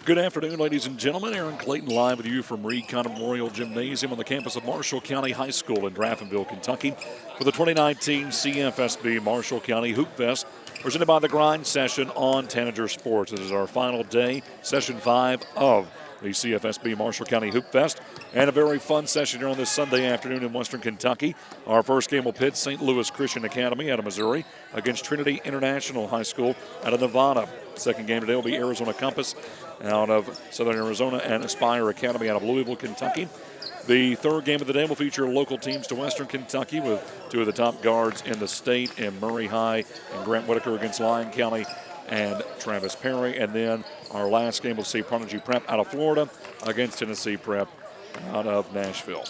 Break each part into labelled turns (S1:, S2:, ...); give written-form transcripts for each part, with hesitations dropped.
S1: Good afternoon, ladies and gentlemen. Aaron Clayton live with you from Reed Conner Memorial Gymnasium on the campus of Marshall County High School in Graftonville, Kentucky for the 2019 CFSB Marshall County Hoopfest presented by the Grind Session on Tanager Sports. This is our final day, session 5 of the CFSB Marshall County Hoopfest, and a very fun session here on this Sunday afternoon in Western Kentucky. Our first game will pit St. Louis Christian Academy out of Missouri against Trinity International High School out of Nevada. Second game today will be Arizona Compass out of Southern Arizona and Aspire Academy out of Louisville, Kentucky. The third game of the day will feature local teams to Western Kentucky with two of the top guards in the state in Murray High and Grant Whitaker against Lyon County and Travis Perry. And then our last game will see Prodigy Prep out of Florida against Tennessee Prep out of Nashville.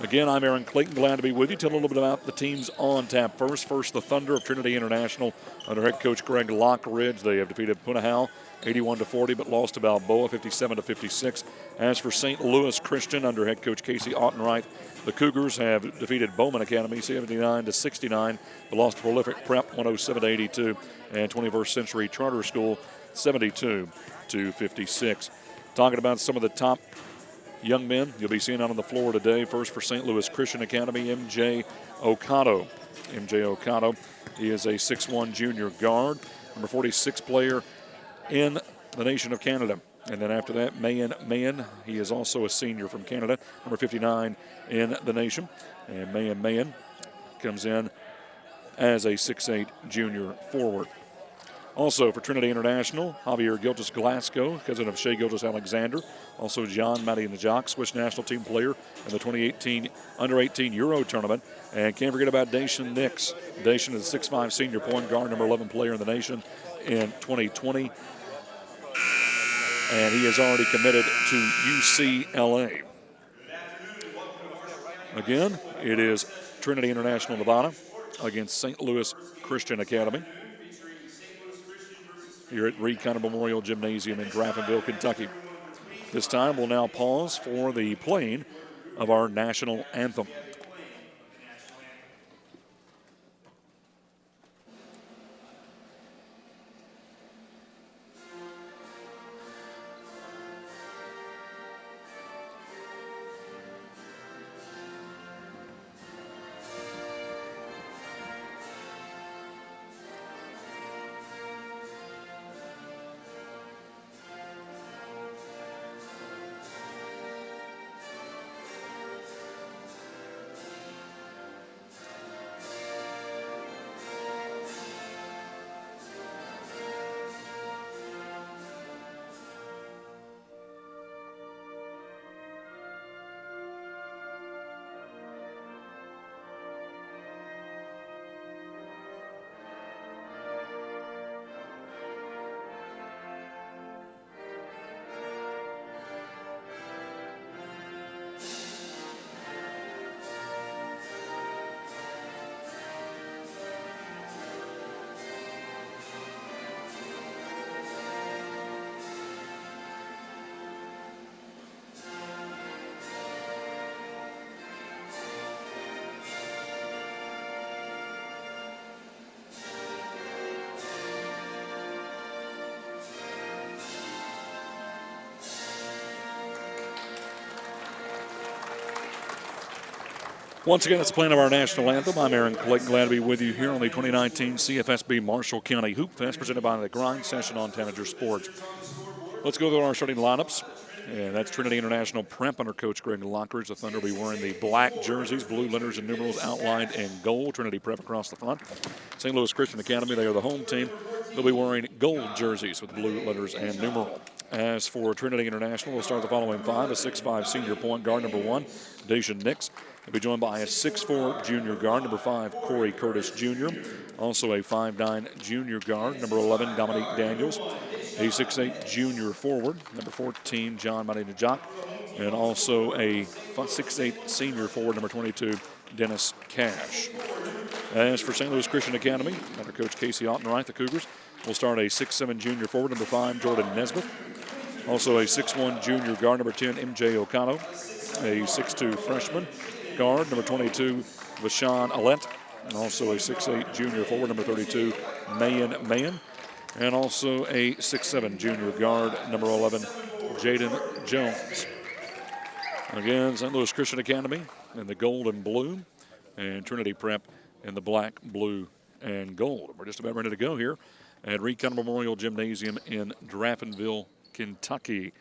S1: Again, I'm Aaron Clayton, glad to be with you. Tell a little bit about the teams on tap first. First, the Thunder of Trinity International under head coach Greg Lockridge. They have defeated Punahou 81-40, but lost to Balboa 57-56. As for St. Louis Christian under head coach Casey Ottenreich, the Cougars have defeated Bowman Academy 79-69, but lost to Prolific Prep 107-82, and 21st Century Charter School 72-56. Talking about some of the top young men you'll be seeing out on the floor today. First for St. Louis Christian Academy, M.J. Okado. M.J. Okado, he is a 6'1 junior guard, number 46 player in the nation of Canada. And then after that, Mayan, he is also a senior from Canada, number 59 in the nation. And Mayan comes in as a 6'8 junior forward. Also for Trinity International, Javier Gildas Glasgow, cousin of Shea Gildas Alexander. Also John Matty Najak, Swiss national team player in the 2018 Under-18 Euro tournament. And can't forget about Dacian Nix. Dacian is a 6'5 senior point guard, number 11 player in the nation in 2020. And he is already committed to UCLA. Again, it is Trinity International Nevada against St. Louis Christian Academy here at Reed Conner Memorial Gymnasium in Graftonville, Kentucky. This time we'll now pause for the playing of our national anthem. Once again, it's the playing of our national anthem. I'm Aaron Clayton, glad to be with you here on the 2019 CFSB Marshall County Hoopfest, presented by the Grind Session on Tanager Sports. Let's go through our starting lineups. And that's Trinity International Prep under Coach Greg Lockridge. The Thunder will be wearing the black jerseys, blue letters and numerals outlined in gold. Trinity Prep across the front. St. Louis Christian Academy, they are the home team. They'll be wearing gold jerseys with blue letters and numeral. As for Trinity International, we'll start the following five. A 6'5 senior point guard, number 1, Dacian Nix. He'll be joined by a 6'4 junior guard, number 5, Corey Curtis Jr. Also a 5'9 junior guard, number 11, Dominique Daniels. A 6'8 junior forward, number 14, John Matty Najak. And also a 6'8 senior forward, number 22, Dennis Cash. As for St. Louis Christian Academy, under Coach Casey Ottenreich, the Cougars will start a 6'7 junior forward, number 5, Jordan Nesbitt. Also a 6'1 junior guard, number 10, M.J. Okano. A 6'2 freshman guard, number 22, Vashawn Alent. And also a 6'8 junior forward, number 32, Mayan. And also a 6'7" junior guard, number 11, Jaden Jones. Again, St. Louis Christian Academy in the gold and blue, and Trinity Prep in the black, blue, and gold. We're just about ready to go here at Reed County Memorial Gymnasium in Draftonville, Kentucky.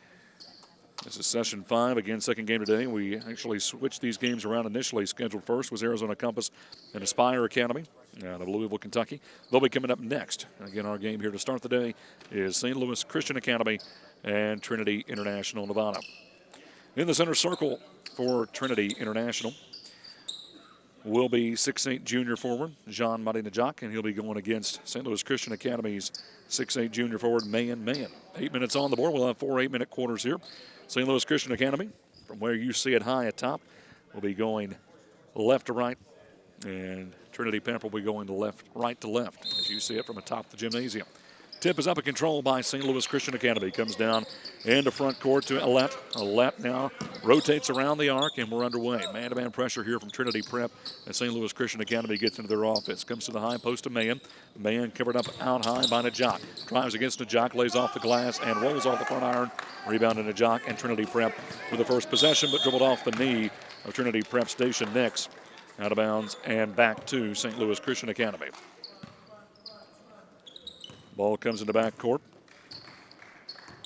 S1: This is session 5. Again, second game today. We actually switched these games around. Initially scheduled first was Arizona Compass and Aspire Academy out of Louisville, Kentucky. They'll be coming up next. Again, our game here to start the day is St. Louis Christian Academy and Trinity International, Nevada. In the center circle for Trinity International will be 6'8" junior forward Jean Marinajak, and he'll be going against St. Louis Christian Academy's 6'8" junior forward Mayan. 8 minutes on the board. We'll have 4 8-minute quarters here. St. Louis Christian Academy, from where you see it high atop, will be going left to right, and Trinity Prep will be going to right to left, as you see it from atop the gymnasium. Tip is up and controlled by St. Louis Christian Academy. Comes down into front court to Alette. Alette now rotates around the arc, and we're underway. Man-to-man pressure here from Trinity Prep as St. Louis Christian Academy gets into their offense. Comes to the high post of Mayan. Mayan covered up out high by Najak. Drives against Najak, lays off the glass, and rolls off the front iron. Rebound to Najak, and Trinity Prep with the first possession, but dribbled off the knee of Trinity Prep's Dacian Nix. Out of bounds and back to St. Louis Christian Academy. Ball comes into back court.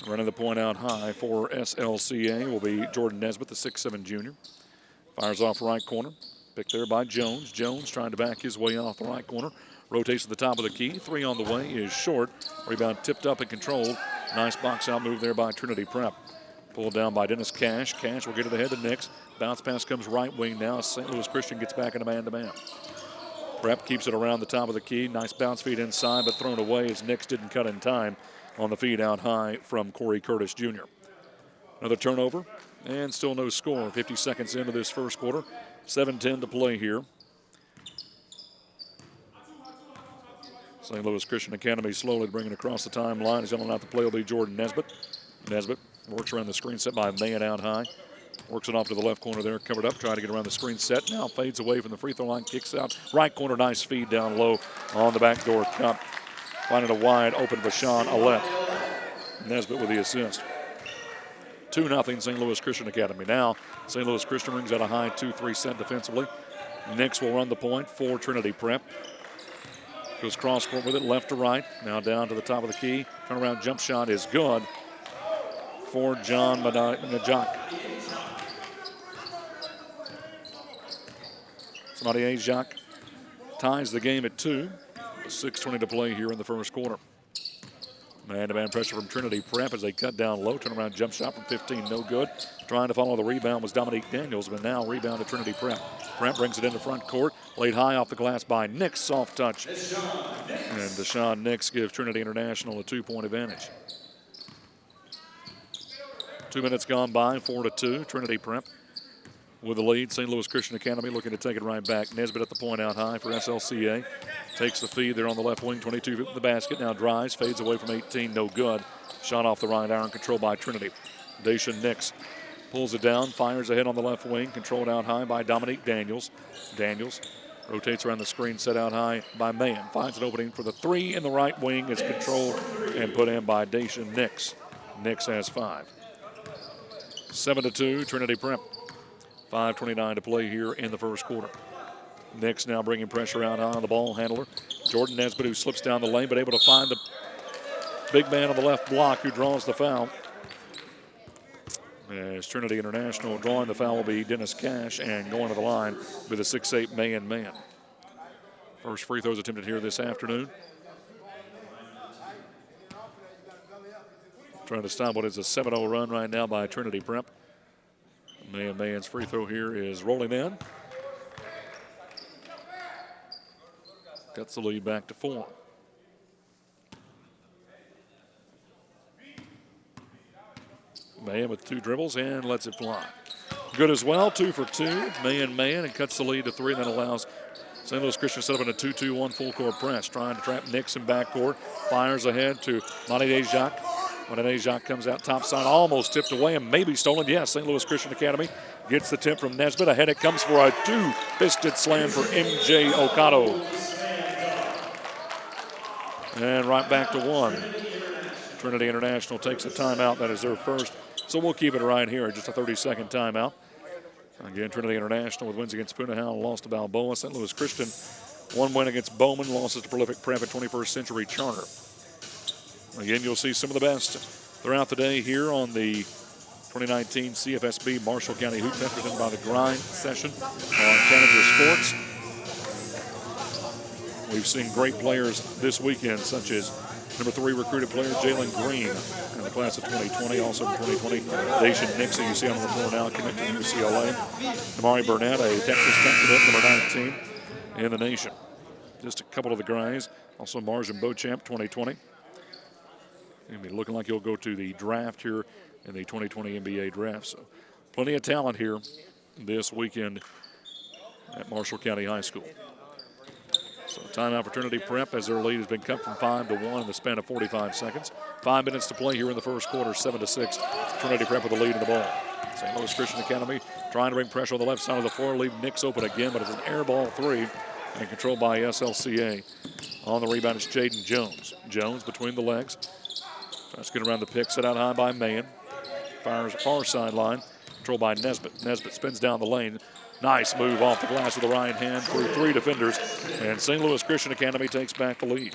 S1: Running the point out high for SLCA will be Jordan Nesbitt, the 6'7" junior. Fires off right corner. Picked there by Jones. Jones trying to back his way off the right corner. Rotates to the top of the key. 3 on the way is short. Rebound tipped up and controlled. Nice box out move there by Trinity Prep. Pulled down by Dennis Cash. Cash will get to the head to Nix. Bounce pass comes right wing now. St. Louis Christian gets back in a man-to-man. Prep keeps it around the top of the key. Nice bounce feed inside, but thrown away as Nix didn't cut in time on the feed out high from Corey Curtis Jr. Another turnover, and still no score. 50 seconds into this first quarter. 7:10 to play here. St. Louis Christian Academy slowly bringing across the timeline. As yelling out the play will be Jordan Nesbitt. Nesbitt works around the screen set by Mayan out high. Works it off to the left corner there, covered up, trying to get around the screen set. Now fades away from the free throw line, kicks out. Right corner, nice feed down low on the backdoor cup. Finding a wide open Vashawn Alette. Nesbitt with the assist. 2-0 St. Louis Christian Academy. Now St. Louis Christian brings out a high 2-3 set defensively. Nix will run the point for Trinity Prep. Goes cross court with it, left to right. Now down to the top of the key. Turnaround jump shot is good for John Najak. Marinajak ties the game at 2. 6:20 to play here in the first quarter. Man-to-man pressure from Trinity Prep as they cut down low. Turnaround jump shot from 15, no good. Trying to follow the rebound was Dominique Daniels, but now rebound to Trinity Prep. Prep brings it into front court. Laid high off the glass by Nix. Soft touch. And Deshaun Nix gives Trinity International a 2-point advantage. 2 minutes gone by, 4-2. Trinity Prep with the lead. St. Louis Christian Academy looking to take it right back. Nesbitt at the point out high for SLCA. Takes the feed there on the left wing, 22 feet from the basket. Now drives, fades away from 18, no good. Shot off the right iron, controlled by Trinity. Dacian Nix pulls it down, fires ahead on the left wing, controlled out high by Dominique Daniels. Daniels rotates around the screen, set out high by Mayan. Finds an opening for the 3 in the right wing. Is controlled and put in by Dacian Nix. Nix has 5. 7-2, Trinity Prep. 5:29 to play here in the first quarter. Nix now bringing pressure out on the ball handler. Jordan Nesbitt, who slips down the lane, but able to find the big man on the left block who draws the foul. As Trinity International drawing the foul will be Dennis Cash, and going to the line with a 6'8" man. First free throws attempted here this afternoon. Trying to stop what is a 7-0 run right now by Trinity Prep. Mayan's free throw here is rolling in. Cuts the lead back to 4. Mayan with 2 dribbles and lets it fly. Good as well, 2 for 2. Mayan and cuts the lead to 3, and that allows St. Louis Christian set up in a 2-2-1 full court press. Trying to trap Nix in backcourt. Fires ahead to Marinajak. Marinajak comes out top side, almost tipped away and maybe stolen. Yes, St. Louis Christian Academy gets the tip from Nesbitt. Ahead it comes for a 2-fisted slam for MJ Okado. And right back to 1. Trinity International takes a timeout. That is their first. So we'll keep it right here. Just a 30-second timeout. Again, Trinity International with wins against Punahou, lost to Balboa. St. Louis Christian, 1 win against Bowman, losses to Prolific Prep and 21st Century Charter. Again, you'll see some of the best throughout the day here on the 2019 CFSB Marshall County Hoopfest presented by the Grind session on Challenger Sports. We've seen great players this weekend, such as number 3 recruited player Jalen Green in the class of 2020. Also in 2020, Dacian Nixon, you see on the floor now, committed to UCLA. Damari Burnett, a Texas Tech commit, number 19 in the nation. Just a couple of the guys. Also Marjan Beauchamp, 2020. He'll be looking like he'll go to the draft here in the 2020 NBA draft. So plenty of talent here this weekend at Marshall County High School. So timeout for Trinity Prep as their lead has been cut from 5 to 1 in the span of 45 seconds. 5 minutes to play here in the first quarter, 7-6. Trinity Prep with the lead in the ball. St. Louis Christian Academy trying to bring pressure on the left side of the floor, leave Nix open again, but it's an air ball 3 and controlled by SLCA. On the rebound is Jaden Jones. Jones between the legs. Tries to get around the pick, set out high by Mahan. Fires far sideline, controlled by Nesbitt. Nesbitt spins down the lane. Nice move off the glass with the right hand through 3 defenders. And St. Louis Christian Academy takes back the lead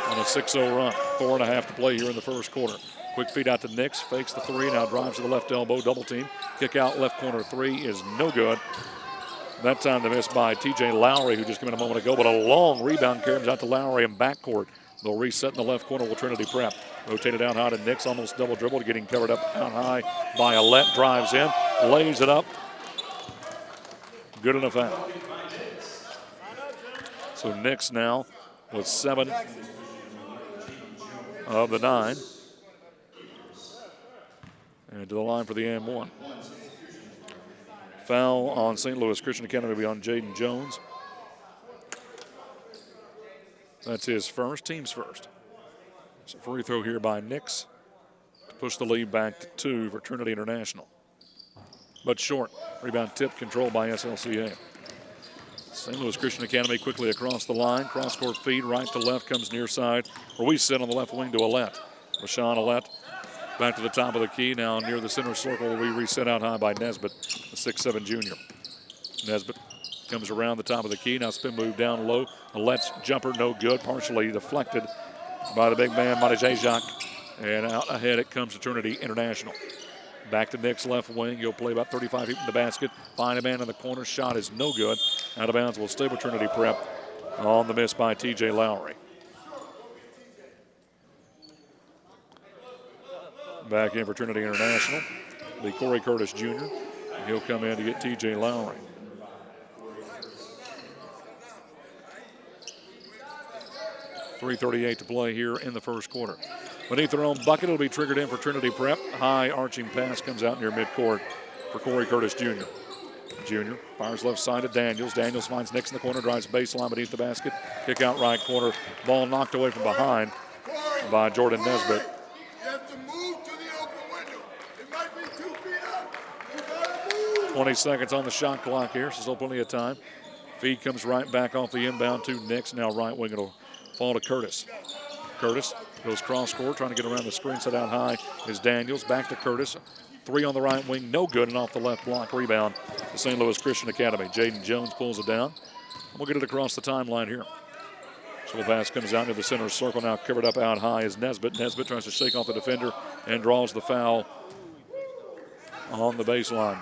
S1: on a 6-0 run. 4.5 to play here in the first quarter. Quick feed out to Nix, fakes the 3, now drives to the left elbow, double team. Kick out left corner 3 is no good. That time the miss by TJ Lowry, who just came in a moment ago, but a long rebound carries out to Lowry in backcourt. They'll reset in the left corner with Trinity Prep. Rotated out high to Nix, almost double dribbled, getting covered up out high by Alette. Drives in, lays it up. Good enough out. So Nix now with 7 of the 9. And to the line for the and 1. Foul on St. Louis Christian Academy will be on Jaden Jones. That's his first, team's first. So free throw here by Nix to push the lead back to 2 for Trinity International. But short. Rebound tip controlled by SLCA. St. Louis Christian Academy quickly across the line. Cross-court feed right to left comes near side. Where we sit on the left wing to Alette. Rashawn Alette back to the top of the key. Now near the center circle will be reset out high by Nesbitt, the 6'7 junior. Nesbitt comes around the top of the key. Now spin move down low. Alette's jumper no good. Partially deflected by the big man, Matejajak. And out ahead it comes to Trinity International. Back to Nick's left wing. He'll play about 35 feet from the basket. Find a man in the corner. Shot is no good. Out of bounds will stay with Trinity Prep on the miss by TJ Lowry. Back in for Trinity International. The Corey Curtis Jr. He'll come in to get TJ Lowry. .338 to play here in the first quarter. Beneath their own bucket, it'll be triggered in for Trinity Prep. High arching pass comes out near midcourt for Corey Curtis Jr. Jr. fires left side to Daniels. Daniels finds Nix in the corner, drives baseline beneath the basket. Kick out right corner. Ball knocked away from behind by Jordan Nesbitt.
S2: You have to move to the open window. It might be 2 feet up. You gotta move.
S1: 20 seconds on the shot clock here, so still plenty of time. Feed comes right back off the inbound to Nix. Now right wing, it'll fall to Curtis. Curtis goes cross court, trying to get around the screen. Set out high is Daniels. Back to Curtis. 3 on the right wing, no good, and off the left block. Rebound to St. Louis Christian Academy. Jaden Jones pulls it down. We'll get it across the timeline here. So the pass comes out into the center circle. Now covered up out high is Nesbitt. Nesbitt tries to shake off the defender and draws the foul on the baseline.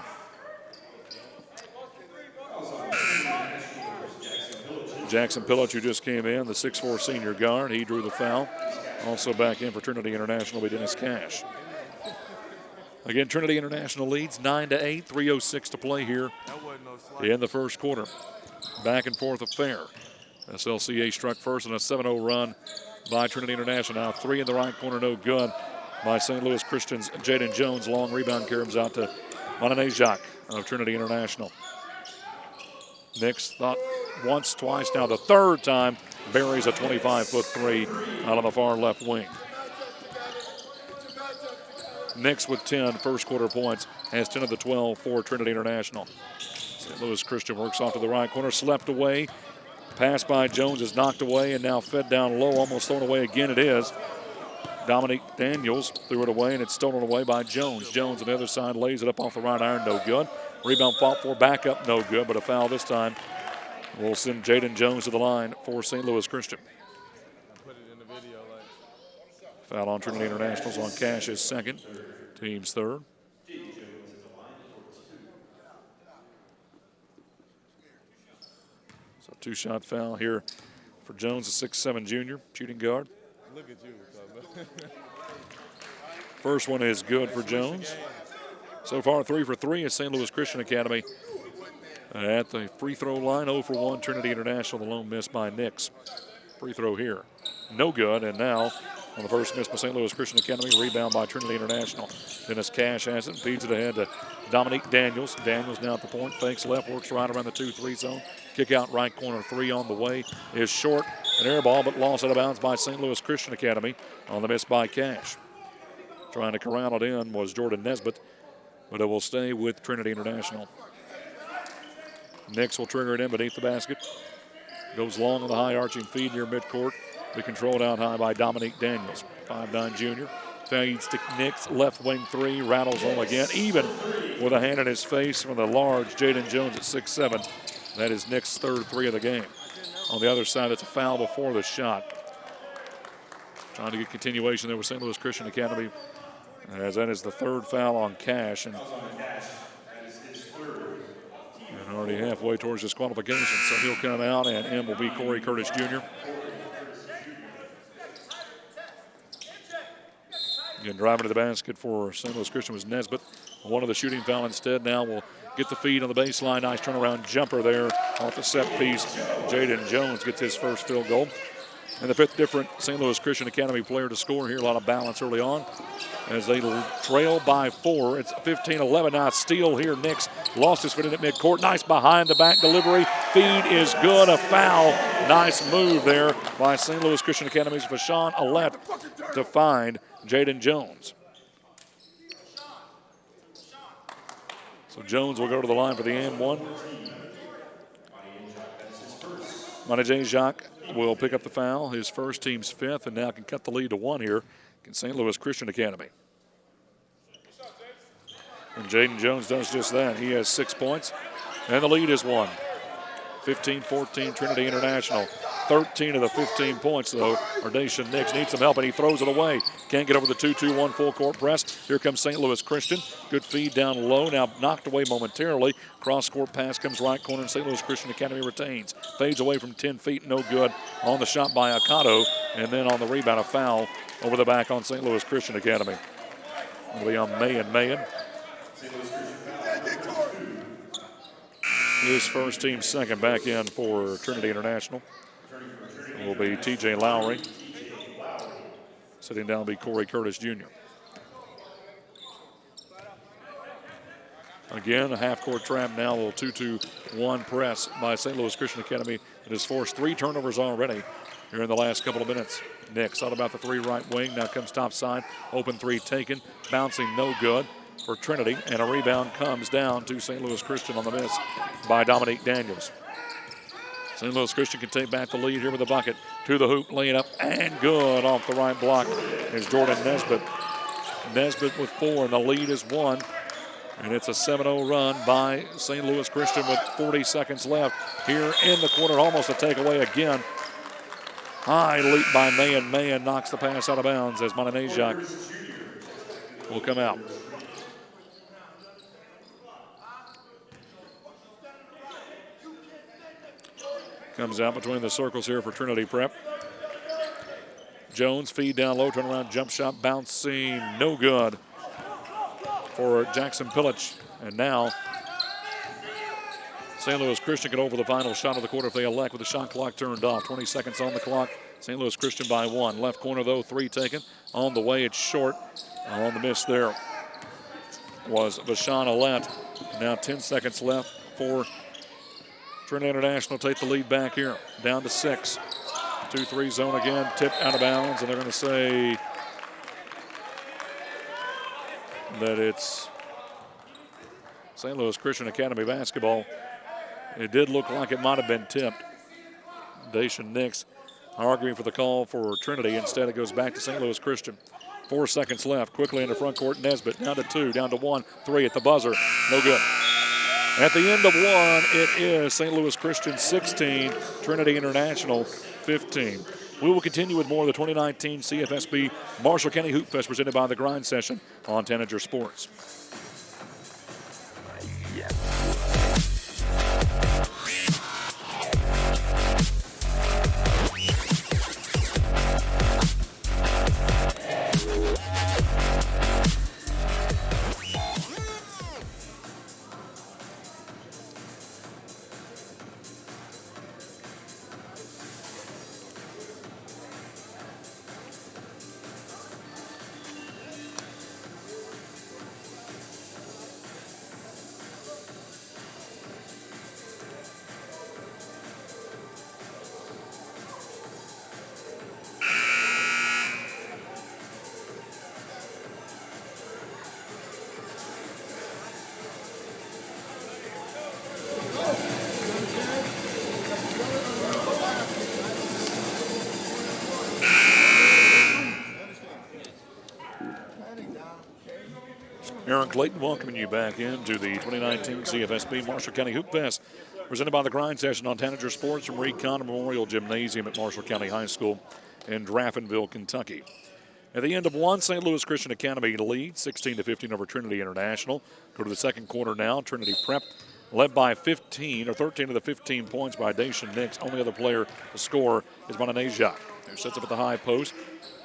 S1: Jackson Pillage, who just came in, the 6'4 senior guard, he drew the foul. Also back in for Trinity International will be Dennis Cash. Again, Trinity International leads 9-8, 3:06 to play here in the first quarter. Back and forth affair. SLCA struck first in a 7-0 run by Trinity International. Now 3 in the right corner, no good by St. Louis Christian's Jaden Jones. Long rebound carries out to Mananejak of Trinity International. Nix thought once, twice, now the third time buries a 25-foot 3 out on the far left wing. Nix with 10 first quarter points, has 10 of the 12 for Trinity International. St. Louis Christian works off to the right corner, slept away. Pass by Jones is knocked away and now fed down low, almost thrown away again. It is. Dominique Daniels threw it away, and it's stolen away by Jones. Jones on the other side lays it up off the right iron, no good. Rebound fought for, back up, no good, but a foul this time will send Jaden Jones to the line for St. Louis Christian. Foul on Trinity Internationals on Cash's second, team's third. So two-shot foul here for Jones, a 6'7" junior, shooting guard.
S3: Look at you.
S1: First one is good for Jones. So far, 3 for 3 at St. Louis Christian Academy. At the free throw line, 0 for 1, Trinity International, the lone miss by Nix. Free throw here, no good, and now on the first miss by St. Louis Christian Academy, rebound by Trinity International. Dennis Cash has it, feeds it ahead to Dominique Daniels. Daniels now at the point, fakes left, works right around the 2-3 zone. Kick out right corner, 3 on the way, is short, an air ball, but lost out of bounds by St. Louis Christian Academy on the miss by Cash. Trying to corral it in was Jordan Nesbitt, but it will stay with Trinity International. Nix will trigger it in beneath the basket. Goes long on the high arching feed near midcourt. Be controlled out high by Dominique Daniels, 5'9" junior. Fades to Nix, left wing 3, rattles home again, even with a hand in his face from the large Jaden Jones at 6'7". That is Nick's third 3 of the game. On the other side, that's a foul before the shot. Trying to get continuation there with St. Louis Christian Academy, as that is the third foul on Cash. And already halfway towards disqualification, so he'll come out, and M will be Corey Curtis Jr. Again, driving to the basket for St. Louis Christian was Nesbitt. One of the shooting foul instead. Now will get the feed on the baseline. Nice turnaround jumper there off the set piece. Jaden Jones gets his first field goal. And the fifth different St. Louis Christian Academy player to score here. A lot of balance early on as they trail by 4. It's 15-11 now. Steal here. Nix lost his foot in at midcourt. Nice behind the back delivery. Feed is good. A foul. Nice move there by St. Louis Christian Academy's Vashawn Alette to find Jaden Jones. So Jones will go to the line for the and one. Monte Jacques will pick up the foul, his first, team's 5th, and now can cut the lead to 1 here in St. Louis Christian Academy. And Jaden Jones does just that. He has 6 points, and the lead is 1. 15-14 Trinity International. 13 of the 15 points, though. Ardatian Nix needs some help, and he throws it away. Can't get over the 2-2-1 full court press. Here comes St. Louis Christian. Good feed down low, now knocked away momentarily. Cross-court pass comes right corner, and St. Louis Christian Academy retains. Fades away from 10 feet, no good. On the shot by Akato, and then on the rebound, a foul over the back on St. Louis Christian Academy. It'll be on Mayan. His first, team second, back in for Trinity International will be TJ Lowry. Sitting down will be Corey Curtis Jr. Again, a half-court trap now, a little 2-2-1 press by St. Louis Christian Academy that has forced 3 turnovers already here in the last couple of minutes. Nix out about the 3 right wing, now comes top side, open 3 taken, bouncing no good for Trinity, and a rebound comes down to St. Louis Christian on the miss by Dominique Daniels. St. Louis Christian can take back the lead here with a bucket. To the hoop, laying up, and good off the right block is Jordan Nesbitt. Nesbitt with 4, and the lead is 1. And it's a 7-0 run by St. Louis Christian with 40 seconds left here in the quarter. Almost a takeaway again. High leap by Mayan. Mayan knocks the pass out of bounds as Montenejak will come out. Comes out between the circles here for Trinity Prep. Jones, feed down low, turn around, jump shot, bouncing, no good for Jackson Pillich. And now St. Louis Christian get over the final shot of the quarter if they elect with the shot clock turned off. 20 seconds on the clock. St. Louis Christian by 1. Left corner, though, 3 taken. On the way, it's short. On the miss there was Vashawn Alette. Now 10 seconds left for Trinity International take the lead back here, down to 6. 2-3 zone again, tipped out of bounds, and they're going to say that it's St. Louis Christian Academy basketball. It did look like it might have been tipped. Dacian Nix arguing for the call for Trinity. Instead, it goes back to St. Louis Christian. 4 seconds left. Quickly into front court. Nesbitt down to 2, down to 1, 3 at the buzzer. No good. At the end of 1, it is St. Louis Christian 16, Trinity International 15. We will continue with more of the 2019 CFSB Marshall County Hoopfest presented by the Grind Session on Tanager Sports. Aaron Clayton welcoming you back into the 2019 CFSB Marshall County Hoopfest presented by the Grind Session on Tanager Sports from Reed Conner Memorial Gymnasium at Marshall County High School in Draftonville, Kentucky. At the end of 1, St. Louis Christian Academy leads 16-15 over Trinity International. Go to the second quarter now. Trinity Prep led by 15 or 13 of the 15 points by Dacian Nix. Only other player to score is Mananejak, who sets up at the high post.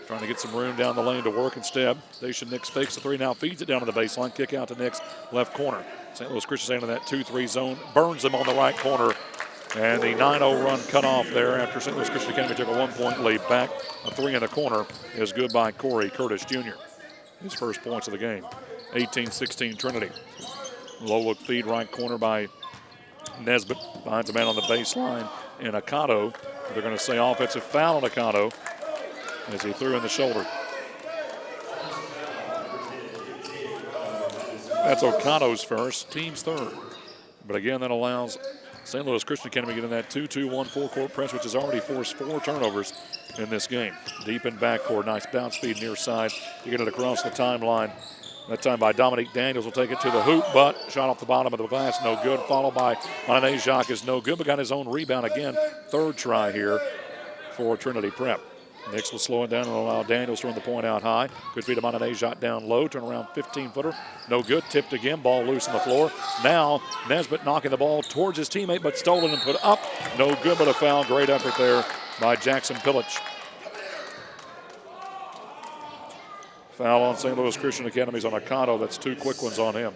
S1: Trying to get some room down the lane to work instead. Dacian Nix fakes the 3, now feeds it down to the baseline. Kick out to Nix, left corner. St. Louis Christian staying in that 2-3 zone. Burns them on the right corner. And the 9-0 run cut off there after St. Louis Christian Academy took a 1-point lead back. A 3 in the corner is good by Corey Curtis Jr. His first points of the game. 18-16 Trinity. Low look feed right corner by Nesbitt. Finds a man on the baseline in Akato. They're going to say offensive foul on Akato as he threw in the shoulder. That's Okato's first, team's third. But again, that allows St. Louis Christian Academy to get in that 2-2-1 full-court press, which has already forced 4 turnovers in this game. Deep in backcourt, nice bounce feed near side to get it across the timeline. That time by Dominique Daniels will take it to the hoop, but shot off the bottom of the glass, no good. Followed by Mananejak is no good, but got his own rebound again. Third try here for Trinity Prep. Nix will slow it down and allow Daniels to run the point out high. Good feed to Mananejak down low. Turn around 15-footer. No good. Tipped again. Ball loose on the floor. Now Nesbitt knocking the ball towards his teammate, but stolen and put up. No good, but a foul. Great effort there by Jackson Pilic. Foul on St. Louis Christian Academy's on Akato. That's 2 quick ones on him.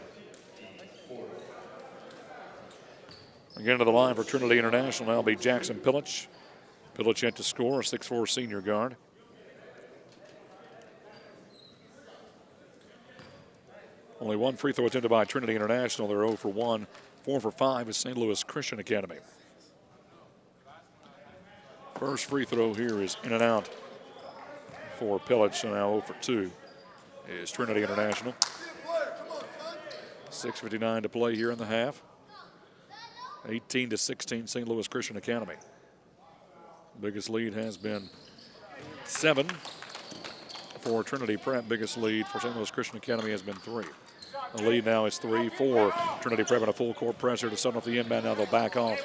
S1: Again to the line for Trinity International now will be Jackson Pilic. Pilic yet to score, a 6'4 senior guard. Only 1 free throw attempted by Trinity International. They're 0 for 1. 4 for 5 is St. Louis Christian Academy. First free throw here is in and out for Pilic, and now 0 for 2 is Trinity International. 6:59 to play here in the half. 18-16 St. Louis Christian Academy. Biggest lead has been 7 for Trinity Prep. Biggest lead for St. Louis Christian Academy has been 3. The lead now is 3 for Trinity Prep, and a full court pressure to set off the inbound. Now they'll back off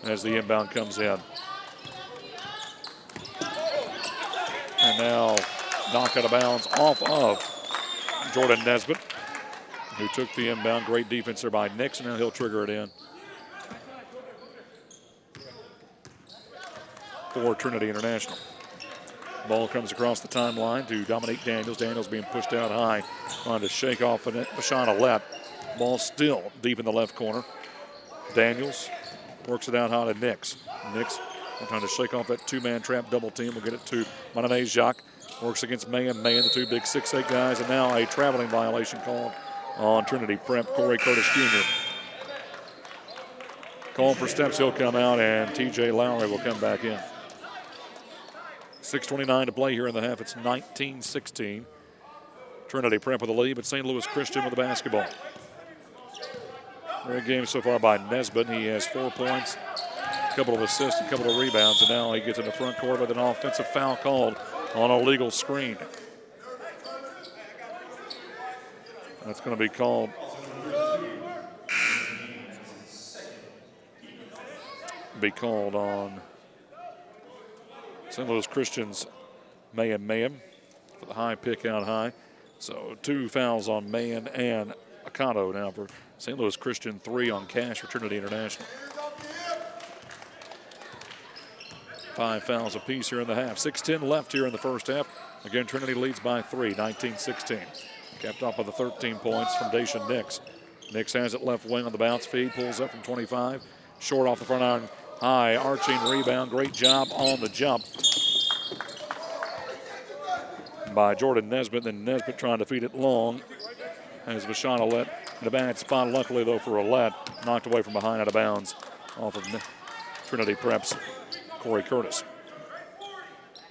S1: as the inbound comes in. And now knock out of bounds off of Jordan Nesbitt, who took the inbound. Great defense there by Nix, and now he'll trigger it in for Trinity International. Ball comes across the timeline to Dominique Daniels. Daniels being pushed out high, trying to shake off Bashan Alep. Ball still deep in the left corner. Daniels works it out high to Nix. Nix trying to shake off that 2-man trap double team. We'll get it to Mananejak. Works against Mayan. Mayan, the 2 big 6'8 guys, and now a traveling violation called on Trinity Prep. Corey Curtis Jr. Call for steps. He'll come out, and TJ Lowry will come back in. 6:29 to play here in the half. It's 19-16. Trinity Prep with the lead, but St. Louis Christian with the basketball. Great game so far by Nesbitt. He has 4 points couple of assists, a couple of rebounds, and now he gets in the front court with an offensive foul called on a legal screen. That's going to be called. On St. Louis Christian's Mayan for the high pick out high. So 2 fouls on Mayan and Akano now for St. Louis Christian, 3 on Cash for Trinity International. 5 fouls apiece here in the half. 6:10 left here in the first half. Again, Trinity leads by 3, 19-16. Capped off with the 13 points from Dacian Nix. Nix has it left wing on the bounce feed, pulls up from 25. Short off the front iron. High arching rebound. Great job on the jump by Jordan Nesbitt. Then Nesbitt trying to feed it long as Vashon Alette in a bad spot. Luckily, though, for Alette, knocked away from behind out of bounds off of Trinity Prep's Corey Curtis.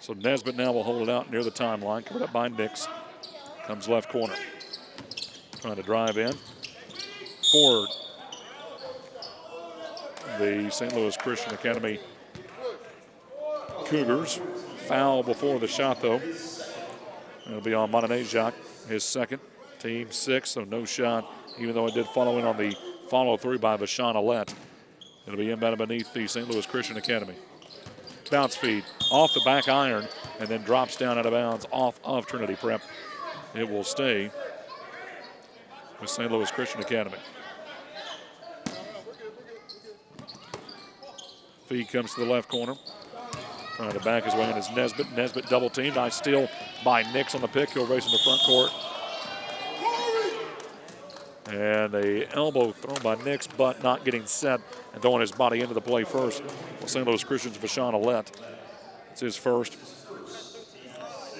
S1: So Nesbitt now will hold it out near the timeline, covered up by Nix. Comes left corner. Trying to drive in. Forward. The St. Louis Christian Academy Cougars. Foul before the shot, though. It'll be on Montanezjak, his second. Team 6, so no shot, even though it did follow in on the follow-through by Vashon Alette. It'll be inbounded beneath the St. Louis Christian Academy. Bounce feed off the back iron and then drops down out of bounds off of Trinity Prep. It will stay with St. Louis Christian Academy. Feed comes to the left corner. Trying to back his way in is Nesbitt. Nesbitt double teamed. Nice steal by Nix on the pick. He'll race in the front court. And a elbow thrown by Nix, but not getting set and throwing his body into the play first. Well, St. Louis Christian's Vashon Alette. It's his first.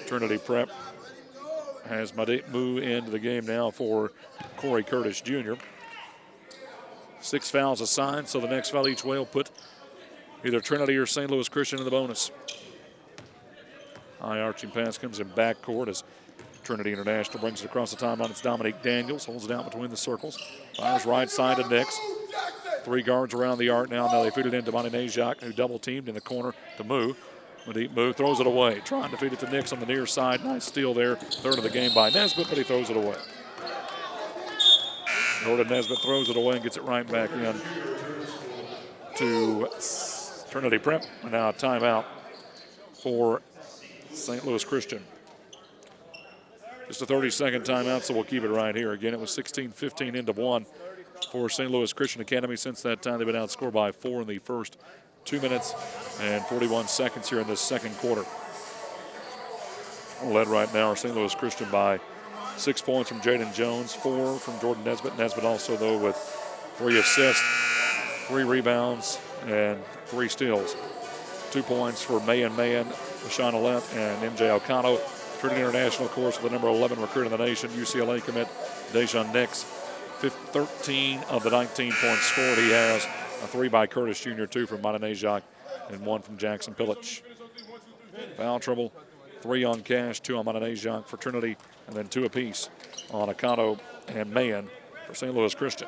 S1: Trinity Prep has Move into the game now for Corey Curtis Jr. 6 fouls assigned, so the next foul each way will put either Trinity or St. Louis Christian in the bonus. High arching pass comes in backcourt as Trinity International brings it across the timeline. It's Dominique Daniels, holds it out between the circles. Fires right side to Nix. 3 guards around the arc now. Now they feed it into Montanezjak, who double teamed in the corner to Moo. A deep move, throws it away. Trying to feed it to Nix on the near side. Nice steal there. Third of the game by Nesbitt, but he throws it away. Jordan Nesbitt throws it away and gets it right back in to Trinity Prep. And now a timeout for St. Louis Christian. Just a 30-second timeout, so we'll keep it right here. Again, it was 16-15 into 1 for St. Louis Christian Academy. Since that time, they've been outscored by 4 in the first 2 minutes and 41 seconds here in this second quarter. Led right now are St. Louis Christian by 6 points from Jaden Jones, 4 from Jordan Nesbitt. Nesbitt also, though, with 3 assists, 3 rebounds, and 3 steals. 2 points for Mayan, Vashon Alette, and MJ Okano. Trinity International, of course, with the number 11 recruit in the nation, UCLA commit Dacian Nix. 13 of the 19 points scored. He has a 3 by Curtis Jr., 2 from Montanezjak, and 1 from Jackson Pilic. Foul trouble, 3 on Cash, 2 on Montanezjak for Trinity, and then 2 apiece on Akano and Mayan for St. Louis Christian.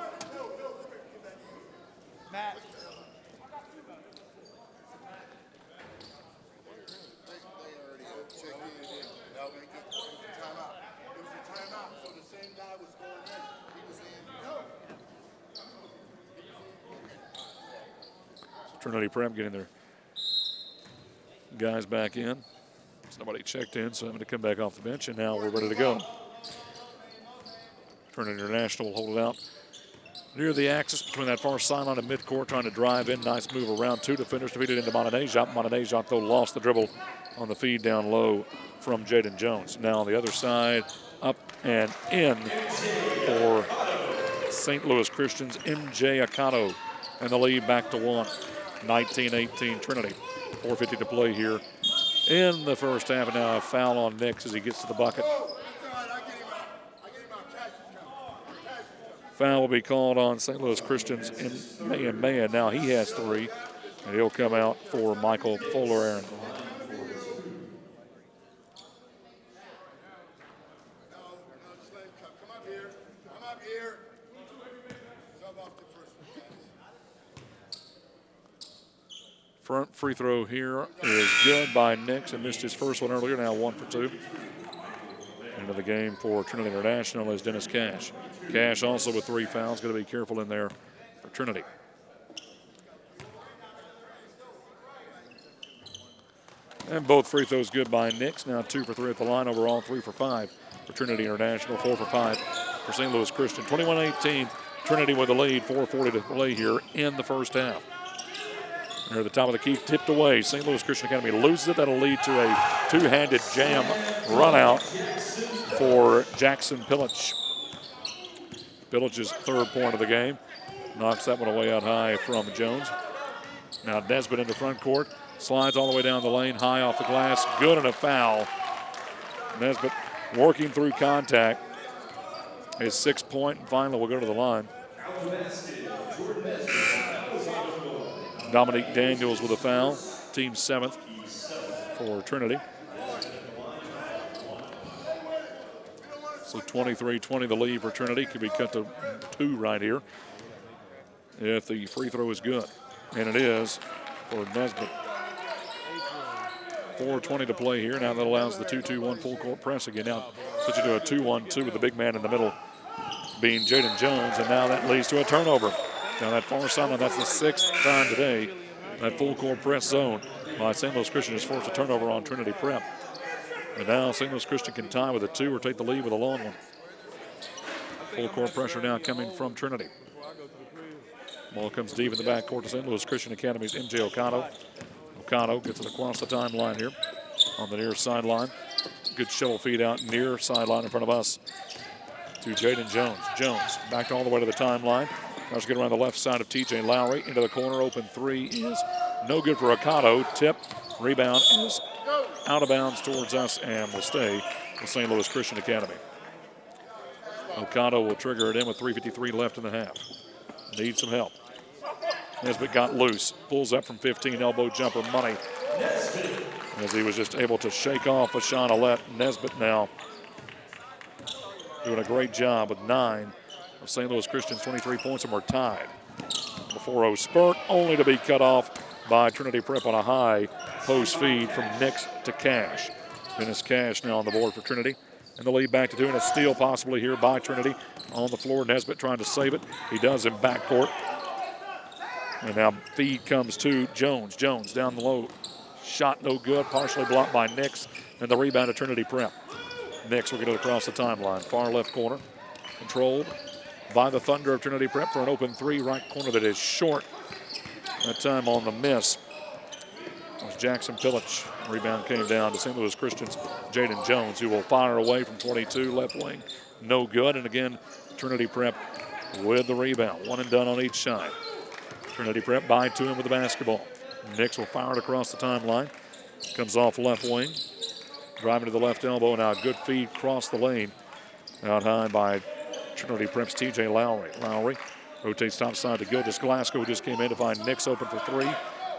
S1: Trinity Prep getting their guys back in. Somebody checked in, so I'm going to come back off the bench, and now we're ready to go. Trinity International will hold it out near the axis between that far sideline and midcourt, trying to drive in. Nice move around 2 defenders to feed it into Montanezjak. Montanezjak, though, lost the dribble on the feed down low from Jaden Jones. Now on the other side, up and in for St. Louis Christian's MJ Akano, and the lead back to 1. 19-18 Trinity. 4:50 to play here in the first half. And now a foul on Nix as he gets to the bucket. Foul will be called on St. Louis Christian's in Mayan. Now he has 3, and he'll come out for Michael Fuller-Aaron. Free throw here is good by Nix and missed his first one earlier. Now 1 for 2. Into the game for Trinity International is Dennis Cash. Cash also with 3 fouls. Going to be careful in there for Trinity. And both free throws good by Nix. Now 2 for 3 at the line. Overall 3 for 5 for Trinity International. 4 for 5 for St. Louis Christian. 21-18. Trinity with the lead. 4:40 to play here in the first half. Near the top of the key, tipped away. St. Louis Christian Academy loses it. That'll lead to a two-handed jam run out for Jackson Pillich. Pillich's 3rd point of the game. Knocks that one away out high from Jones. Now Nesbitt in the front court. Slides all the way down the lane, high off the glass. Good and a foul. Nesbitt working through contact. His 6th point, and finally will go to the line. Dominique Daniels with a foul. Team 7th for Trinity. So 23-20 the lead for Trinity. Could be cut to 2 right here if the free throw is good. And it is for Nesbitt. 4:20 to play here. Now that allows the 2-2-1 full court press again. Now switching to a 2-1-2 with the big man in the middle being Jaden Jones. And now that leads to a turnover. Now that far sideline, that's the 6th time today. That full court press zone by St. Louis Christian has forced a turnover on Trinity Prep. And now St. Louis Christian can tie with a 2 or take the lead with a long one. Full court pressure now coming from Trinity. Ball comes deep in the backcourt to St. Louis Christian Academy's MJ Ocado. Ocado gets it across the timeline here on the near sideline. Good shovel feed out near sideline in front of us to Jaden Jones. Jones back all the way to the timeline. Now get around the left side of TJ Lowry. Into the corner, open 3 is no good for Ocado. Tip, rebound is out of bounds towards us and will stay with St. Louis Christian Academy. Ocado will trigger it in with 3:53 left in the half. Needs some help. Nesbitt got loose. Pulls up from 15, elbow jumper money. As he was just able to shake off Ashawn Alette. Nesbitt now doing a great job with 9 of St. Louis Christian's 23 points, and we're tied. The 4-0 spurt only to be cut off by Trinity Prep on a high post feed from Nix to Cash. Dennis Cash now on the board for Trinity. And the lead back to 2, and a steal possibly here by Trinity. On the floor, Nesbitt trying to save it. He does in backcourt. And now feed comes to Jones. Jones down the low. Shot no good, partially blocked by Nix. And the rebound to Trinity Prep. Nix will get it across the timeline. Far left corner. Controlled by the Thunder of Trinity Prep for an open 3. Right corner that is short. That time on the miss was Jackson Pillich. Rebound came down to St. Louis Christian's Jaden Jones, who will fire away from 22. Left wing, no good. And again, Trinity Prep with the rebound. One and done on each side. Trinity Prep by 2 with the basketball. Nix will fire it across the timeline. Comes off left wing. Driving to the left elbow. Now a good feed across the lane. Out high by Trinity Prep's TJ Lowry. Lowry rotates top side to Gildas Glasgow, who just came in to find Nix open for 3.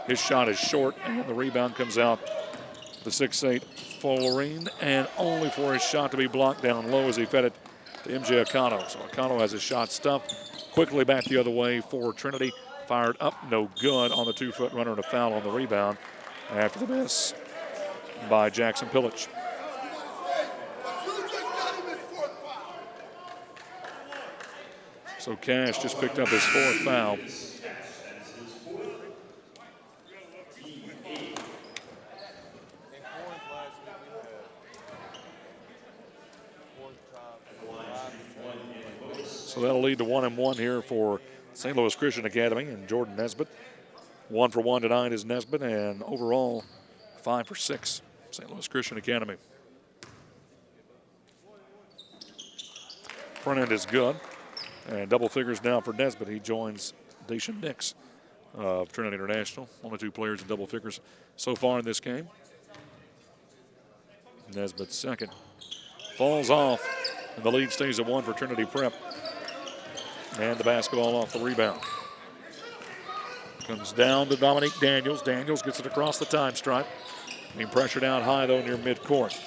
S1: His shot is short, and the rebound comes out the 6'8" Fullerene, and only for his shot to be blocked down low as he fed it to MJ Ocado. So Ocado has his shot stuffed. Quickly back the other way for Trinity. Fired up, no good on the 2-foot runner, and a foul on the rebound after the miss by Jackson Pillich. So Cash just picked up his 4th foul. So that'll lead to 1-1 here for St. Louis Christian Academy and Jordan Nesbitt. 1 for 1 tonight is Nesbitt, and overall 5 for 6, St. Louis Christian Academy. Front end is good, and double figures now for Nesbitt. He joins Dacian Nix of Trinity International. Only 2 players in double figures so far in this game. Nesbitt second. Falls off, and the lead stays at 1 for Trinity Prep. And the basketball off the rebound. Comes down to Dominique Daniels. Daniels gets it across the time stripe. Being pressured out high, though, near midcourt.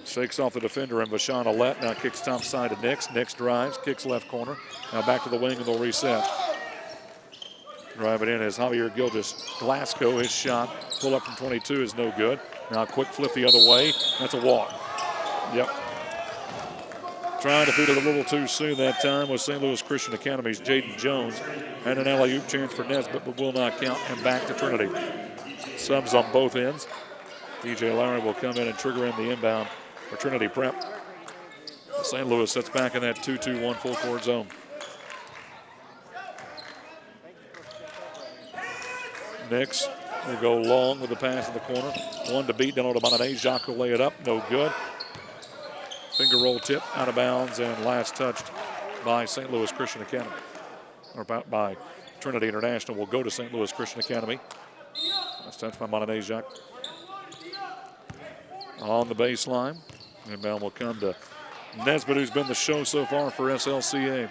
S1: Shakes off the defender, and Vashawn Alette now kicks top side to Nix. Nix drives, kicks left corner. Now back to the wing, and they'll reset. Drive it in as Javier Gilgis Glasgow. His shot, pull up from 22 is no good. Now quick flip the other way. That's a walk. Yep. Trying to feed it a little too soon that time was St. Louis Christian Academy's Jaden Jones. Had an alley-oop chance for Nesbitt, but will not count, and back to Trinity. Subs on both ends. DJ Lowry will come in and trigger in the inbound for Trinity Prep. St. Louis sits back in that 2-2-1 full court zone. Nix will go long with the pass in the corner. One to beat down to Monanet. Jacques will lay it up. No good. Finger roll tip out of bounds and last touched by St. Louis Christian Academy. Or by Trinity International will go to St. Louis Christian Academy. Last touched by Monanet Jacques. On the baseline. Inbound will come to Nesbitt, who's been the show so far for SLCA.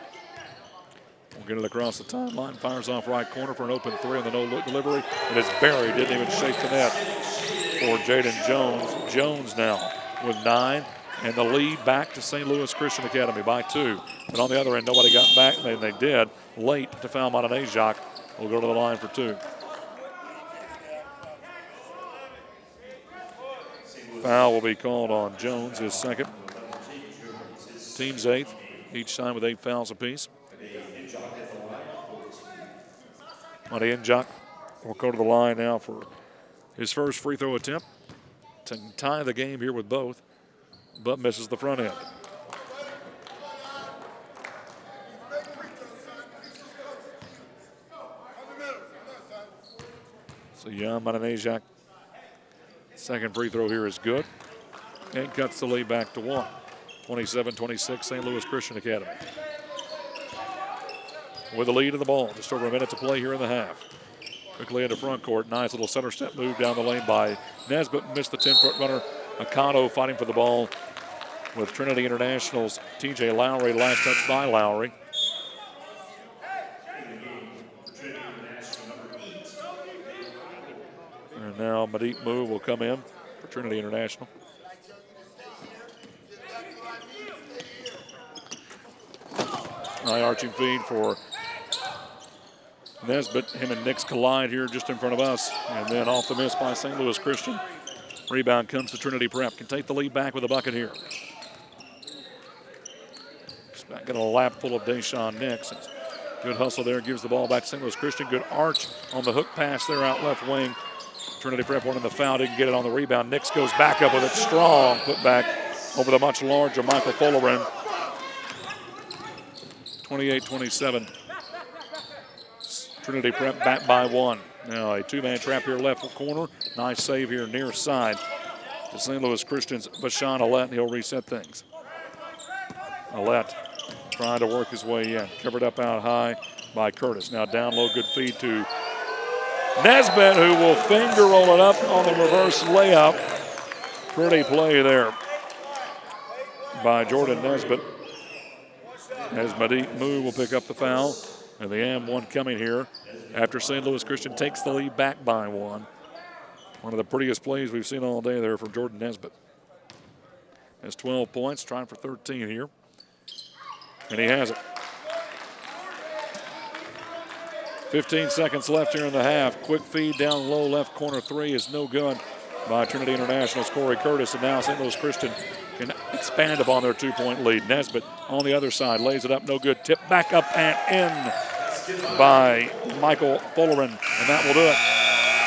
S1: We'll get it across the timeline. Fires off right corner for an open three on the no-look delivery. And it's buried. Didn't even shake the net for Jaden Jones. Jones now with 9. And the lead back to St. Louis Christian Academy by 2. But on the other end, nobody got back. They did late to foul Monanet Jacques. Will go to the line for 2. Foul will be called on Jones, his second. Team's 8th, each time with 8 fouls apiece. Monanet Jacques will go to the line now for his first free throw attempt to tie the game here with both, but misses the front end. So Jan Monanet Jacques, second free throw here is good and cuts the lead back to 1. 27-26, St. Louis Christian Academy. With the lead of the ball, just over a minute to play here in the half. Quickly into front court, nice little center step move down the lane by Nesbitt, missed the 10-foot runner. Akano fighting for the ball with Trinity International's TJ Lowry, last touch by Lowry. And now Madit Mu will come in for Trinity International. High arching feed for Nesbitt. Him and Nix collide here just in front of us. And then off the miss by St. Louis Christian. Rebound comes to Trinity Prep. Can take the lead back with a bucket here. Just back in a lap full of Deshaun Nix. Good hustle there. Gives the ball back to St. Louis Christian. Good arch on the hook pass there out left wing. Trinity Prep wanted the foul. Didn't get it on the rebound. Nix goes back up with it. Strong put back over the much larger Michael Fullerin. 28-27. Trinity Prep back by 1. Now a 2-man trap here left corner. Nice save here near side to St. Louis Christian's Bashan Alette, and he'll reset things. Alette trying to work his way in. Covered up out high by Curtis. Now down low, good feed to Nesbitt, who will finger roll it up on the reverse layup. Pretty play there by Jordan Nesbitt. As Madit Mu will pick up the foul. And the AM1 coming here after St. Louis Christian takes the lead back by 1. One of the prettiest plays we've seen all day there from Jordan Nesbitt. Has 12 points, trying for 13 here. And he has it. 15 seconds left here in the half. Quick feed down low left corner 3 is no good by Trinity International's Corey Curtis. And now St. Louis Christian can expand upon their 2-point lead. Nesbitt on the other side lays it up, no good. Tip back up and in by Michael Fullerin, and that will do it.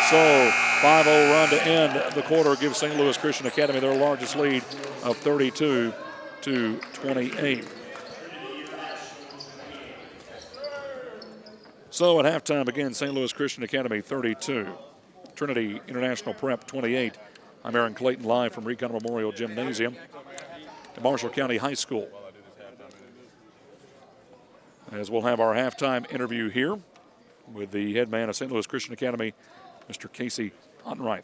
S1: So 5-0 run to end the quarter gives St. Louis Christian Academy their largest lead of 32-28. So at halftime again, St. Louis Christian Academy 32, Trinity International Prep 28. I'm Aaron Clayton live from Recon Memorial Gymnasium to Marshall County High School. As we'll have our halftime interview here with the head man of St. Louis Christian Academy, Mr. Casey Ottenreith.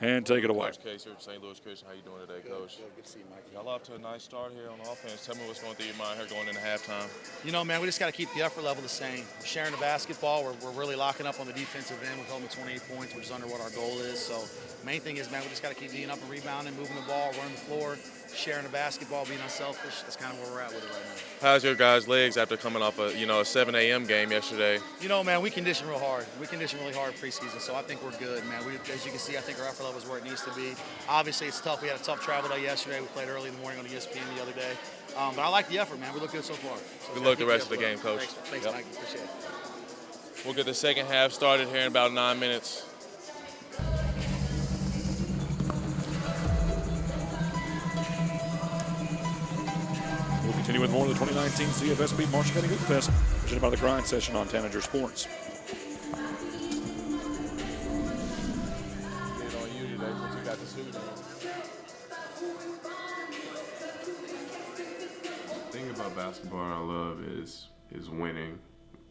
S1: and take it away.
S3: Coach Case here from St. Louis Christian. How you doing today, Coach?
S4: Good to see you, Mike.
S3: Y'all off to a nice start here on offense. Tell me what's going through your mind here going into halftime.
S4: You know, man, we just got to keep the effort level the same. We're sharing the basketball. We're really locking up on the defensive end. We're holding 28 points, which is under what our goal is. So main thing is, man, we just got to keep being up and rebounding, moving the ball, running the floor, sharing the basketball, being unselfish. That's kind of where we're at with it right now.
S3: How's your guys' legs after coming off a 7 a.m. game yesterday?
S4: You know, man, we condition real hard. We condition really hard preseason, so I think we're good, man. As you can see, I think our effort level is where it needs to be. Obviously, it's tough. We had a tough travel day yesterday. We played early in the morning on ESPN the other day. But I like the effort, man. We look good so far. So
S3: Good luck the rest of the game, Coach.
S4: Thanks, Mike. Appreciate it.
S3: We'll get the second half started here in about 9 minutes.
S1: We'll continue with more of the 2019 CFSB Marshall County Hoopfest, presented by the Grind Session on Tanager Sports.
S5: The thing about basketball I love is winning.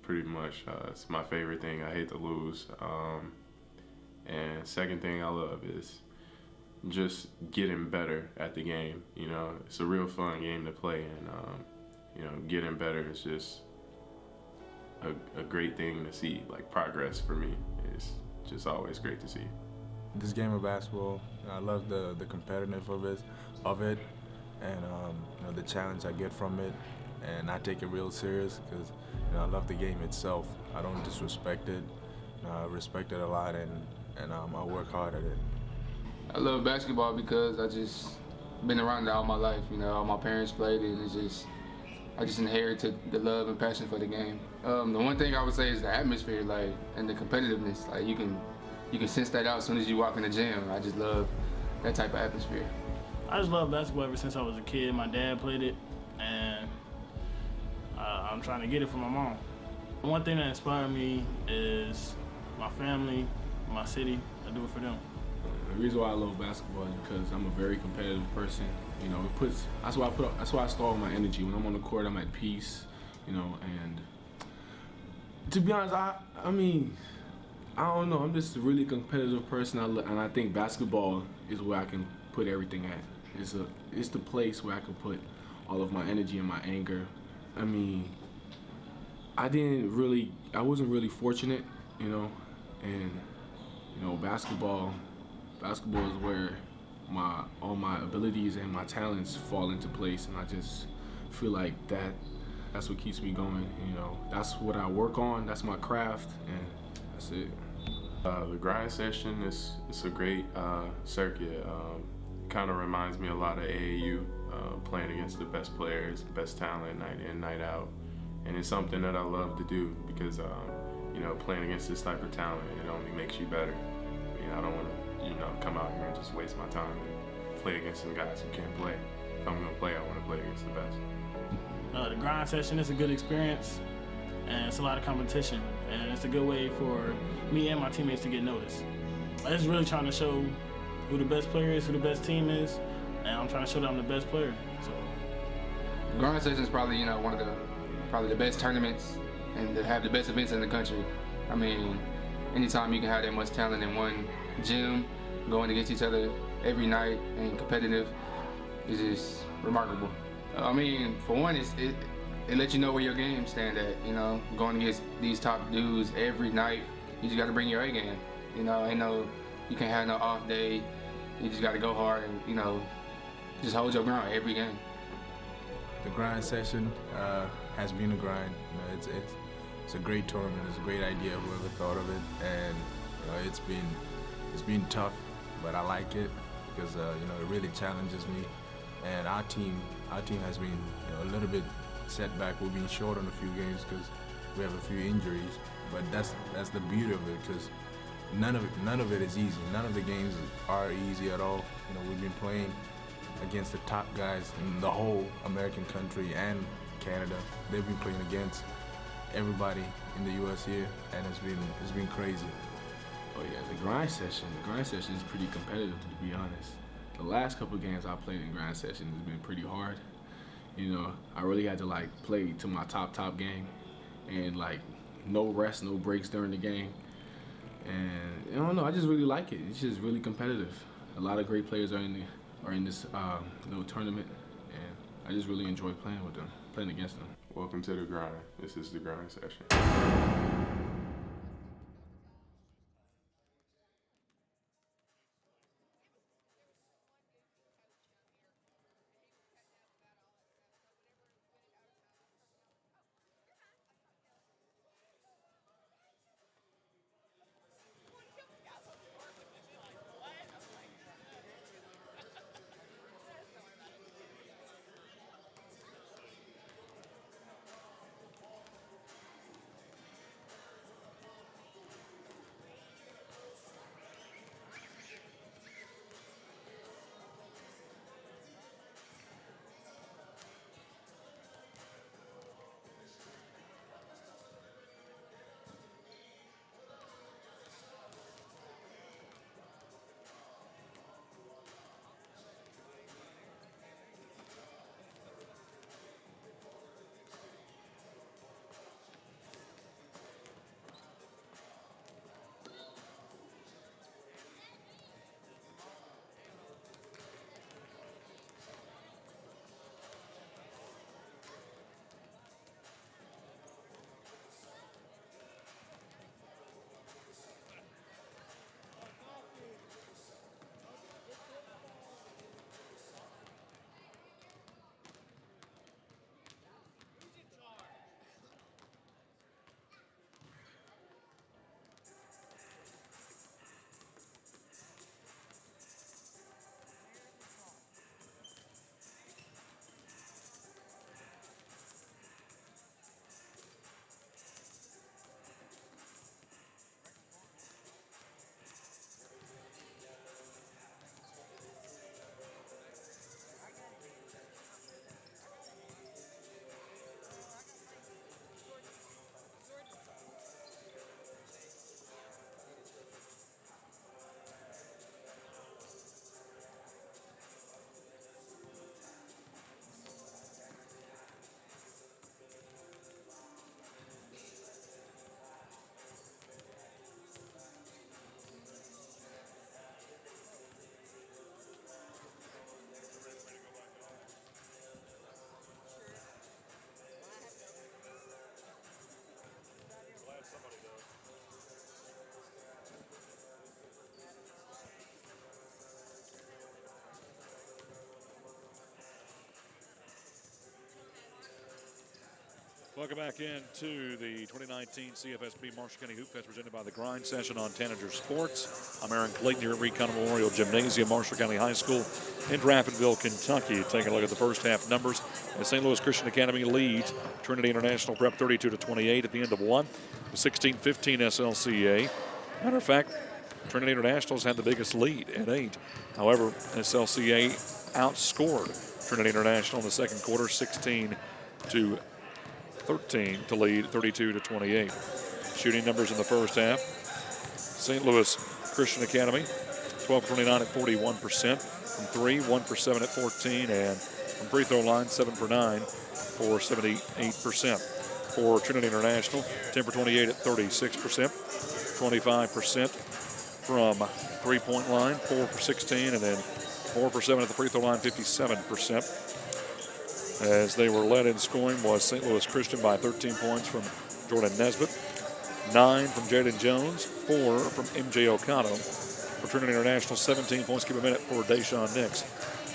S5: Pretty much, it's my favorite thing. I hate to lose. And second thing I love is just getting better at the game. You know, it's a real fun game to play, and getting better is just a great thing to see. Like, progress for me is just always great to see.
S6: This game of basketball, I love the competitiveness of it, and the challenge I get from it, and I take it real serious because I love the game itself. I don't disrespect it. I respect it a lot, and I work hard at it.
S7: I love basketball because I just been around it all my life. All my parents played it, and I just inherited the love and passion for the game. The one thing I would say is the atmosphere, and the competitiveness. You can sense that out as soon as you walk in the gym. I just love that type of atmosphere.
S8: I just love basketball ever since I was a kid. My dad played it, and I'm trying to get it from my mom. One thing that inspired me is my family, my city. I do it for them.
S9: The reason why I love basketball is because I'm a very competitive person. That's why I store all my energy. When I'm on the court, I'm at peace. And to be honest, I don't know. I'm just a really competitive person, and I think basketball is where I can put everything at. It's the place where I can put all of my energy and my anger. I wasn't really fortunate, and basketball is where all my abilities and my talents fall into place, and I just feel like that's what keeps me going. That's what I work on. That's my craft, and that's it.
S5: The Grind Session is a great circuit. Kind of reminds me a lot of AAU, playing against the best players, best talent, night in, night out, and it's something that I love to do because playing against this type of talent, it only makes you better. I don't want to come out here and just waste my time and play against some guys who can't play. If I'm gonna play, I want to play against the best.
S8: The Grind Session is a good experience, and it's a lot of competition, and it's a good way for me and my teammates to get noticed. I'm just really trying to show who the best player is, who the best team is, and I'm trying to show that I'm the best player. So,
S7: Grind Session is probably one of the best tournaments and to have the best events in the country. Anytime you can have that much talent in one gym, going against each other every night and competitive, is just remarkable. For one, it lets you know where your game stand at. Going against these top dudes every night, you just got to bring your A game. You can't have no off day. You just got to go hard and just hold your ground every game.
S6: The Grind Session has been a grind. It's a great tournament. It's a great idea. Whoever thought of it, and it's been tough, but I like it because it really challenges me. And our team has been a little bit setback. We've been short on a few games because we have a few injuries. But that's the beauty of it, because none of it is easy. None of the games are easy at all. We've been playing against the top guys in the whole American country and Canada. They've been playing against everybody in the U.S. here, and it's been crazy.
S9: Oh yeah, the Grind Session is pretty competitive, to be honest. The last couple of games I played in Grind Session has been pretty hard. I really had to play to my top game, and no rest, no breaks during the game. And I don't know, I just really like it. It's just really competitive. A lot of great players are in this little tournament, and I just really enjoy playing with them, playing against them.
S5: Welcome to the grind. This is the grind session.
S1: Welcome back into the 2019 CFSB Marshall County Hoopfest presented by the Grind Session on Tanager Sports. I'm Aaron Clayton here at Recon Memorial Gymnasium, Marshall County High School in Draftonville, Kentucky. Taking a look at the first half numbers. And St. Louis Christian Academy leads Trinity International Prep 32-28 at the end of one. 16-15 SLCA. Matter of fact, Trinity International's had the biggest lead at 8. However, SLCA outscored Trinity International in the second quarter, 16-13 to lead 32-28. Shooting numbers in the first half. St. Louis Christian Academy, 12-29 at 41%. From 3, 1 for 7 at 14. And from free throw line, 7 for 9 for 78%. For Trinity International, 10 for 28 at 36%. 25% from three-point line, 4 for 16. And then 4 for 7 at the free throw line, 57%. As they were led in scoring was St. Louis Christian by 13 points from Jordan Nesbitt, 9 from Jaden Jones, 4 from MJ Okado. For Trinity International, 17 points, keep a minute for Deshaun Nix,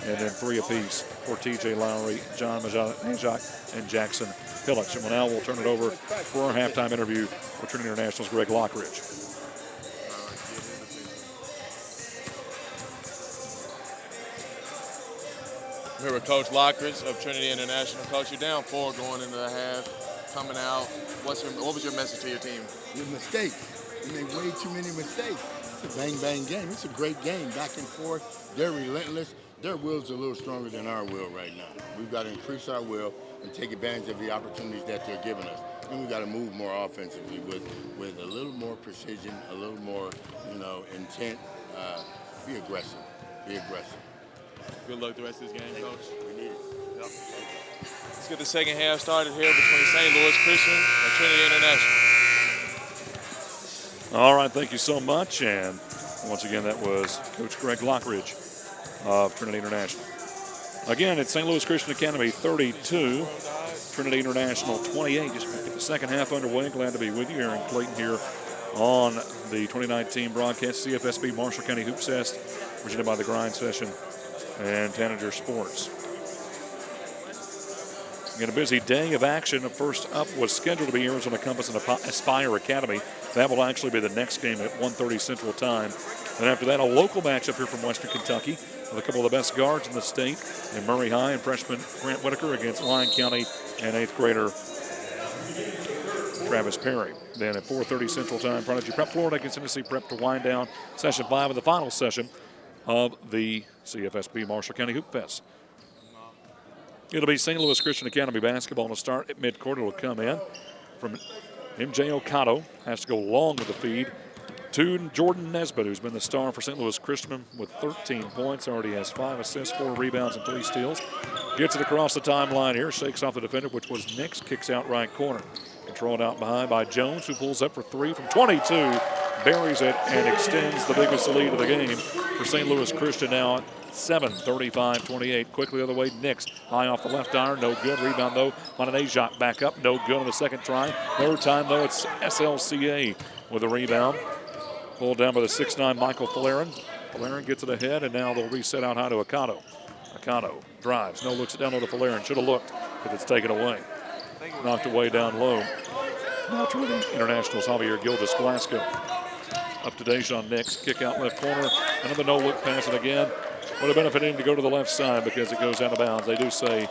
S1: and then 3 apiece for TJ Lowry, John Majak, and Jackson Pillich. And now we'll turn it over for our halftime interview with Trinity International's Greg Lockridge.
S3: I'm here with Coach Lockridge of Trinity International. Coach, you're down 4 going into the half, coming out. What was your message to your team?
S2: Your mistakes. You made way too many mistakes. It's a bang-bang game. It's a great game, back and forth. They're relentless. Their will's a little stronger than our will right now. We've got to increase our will and take advantage of the opportunities that they're giving us. And we've got to move more offensively with a little more precision, a little more, intent. Be aggressive. Be aggressive.
S3: Good luck the rest of this game, Coach.
S2: We need it. Yep.
S3: Let's get the second half started here between St. Louis Christian and Trinity International.
S1: All right, thank you so much. And once again, that was Coach Greg Lockridge of Trinity International. Again, it's St. Louis Christian Academy 32, Trinity International 28. Just get the second half underway. Glad to be with you, Aaron Clayton, here on the 2019 broadcast. CFSB Marshall County Hoopfest, presented by the Grind Session and Tanager Sports. Again, a busy day of action. The first up was scheduled to be Arizona Compass and Aspire Academy. That will actually be the next game at 1:30 Central Time. And after that, a local matchup here from Western Kentucky with a couple of the best guards in the state in Murray High and freshman Grant Whitaker against Lyon County and 8th grader Travis Perry. Then at 4:30 Central Time, Prodigy Prep Florida against Tennessee Prep to wind down session 5 of the final session of the CFSB Marshall County Hoop Fest. It'll be St. Louis Christian Academy basketball to start at midcourt. It'll come in from MJ Okado. Has to go long with the feed to Jordan Nesbitt, who's been the star for St. Louis Christian with 13 points. Already has 5 assists, 4 rebounds, and 3 steals. Gets it across the timeline here. Shakes off the defender, which was Nix. Kicks out right corner. Controlled out behind by Jones, who pulls up for 3 from 22. Buries it and extends the biggest lead of the game for St. Louis Christian now at 7, 35-28. Quickly the other way, Nix high off the left iron, no good. Rebound though on an A-shot back up, no good on the second try. Third time though, it's SLCA with a rebound. Pulled down by the 6'9" Michael Falarin. Falarin gets it ahead, and now they'll reset out high to Okado. Okado drives, no looks it down to Falarin. Should have looked, but it's taken away. Knocked away down low. Now Trinity International's Javier Gildas-Glasgow. Up to Dejon Nix, kick out left corner. Another no-look pass, and again, would have benefited him to go to the left side because it goes out of bounds. They do say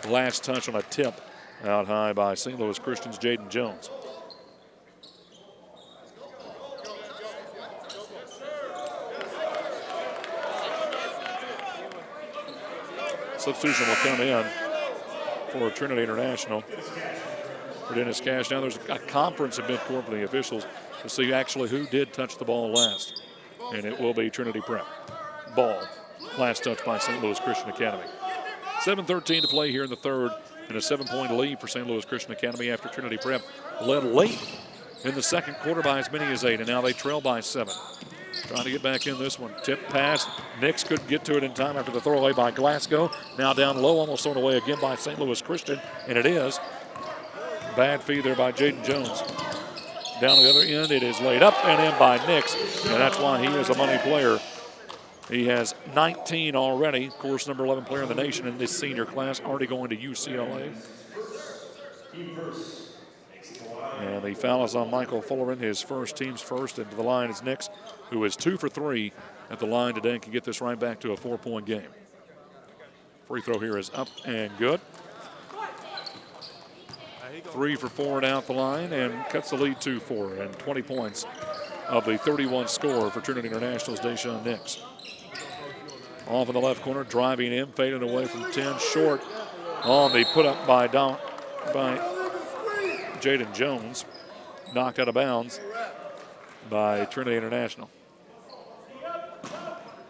S1: last touch on a tip out high by St. Louis Christian's Jaden Jones. Substitution will come in for Trinity International for Dennis Cash. Now there's a conference at midcourt for the officials to see actually who did touch the ball last. And it will be Trinity Prep. Ball, last touch by St. Louis Christian Academy. 7:13 to play here in the third, and a 7-point lead for St. Louis Christian Academy after Trinity Prep led late in the second quarter by as many as 8, and now they trail by 7. Trying to get back in this one. Tip pass. Nix couldn't get to it in time after the throwaway by Glasgow. Now down low, almost thrown away again by St. Louis Christian, and it is. Bad feed there by Jaden Jones. Down the other end, it is laid up and in by Nix, and that's why he is a money player. He has 19 already, of course, number 11 player in the nation in this senior class, already going to UCLA. And the foul is on Michael Fullerman, his first, team's first, and to the line is Nix, who is 2 for 3 at the line today and can get this right back to a 4-point game. Free throw here is up and good. 3 for 4 down the line and cuts the lead to 4, and 20 points of the 31 score for Trinity International's Dejon Nix. Off in the left corner, driving in, fading away from 10, short on the put up by Jaden Jones, knocked out of bounds by Trinity International.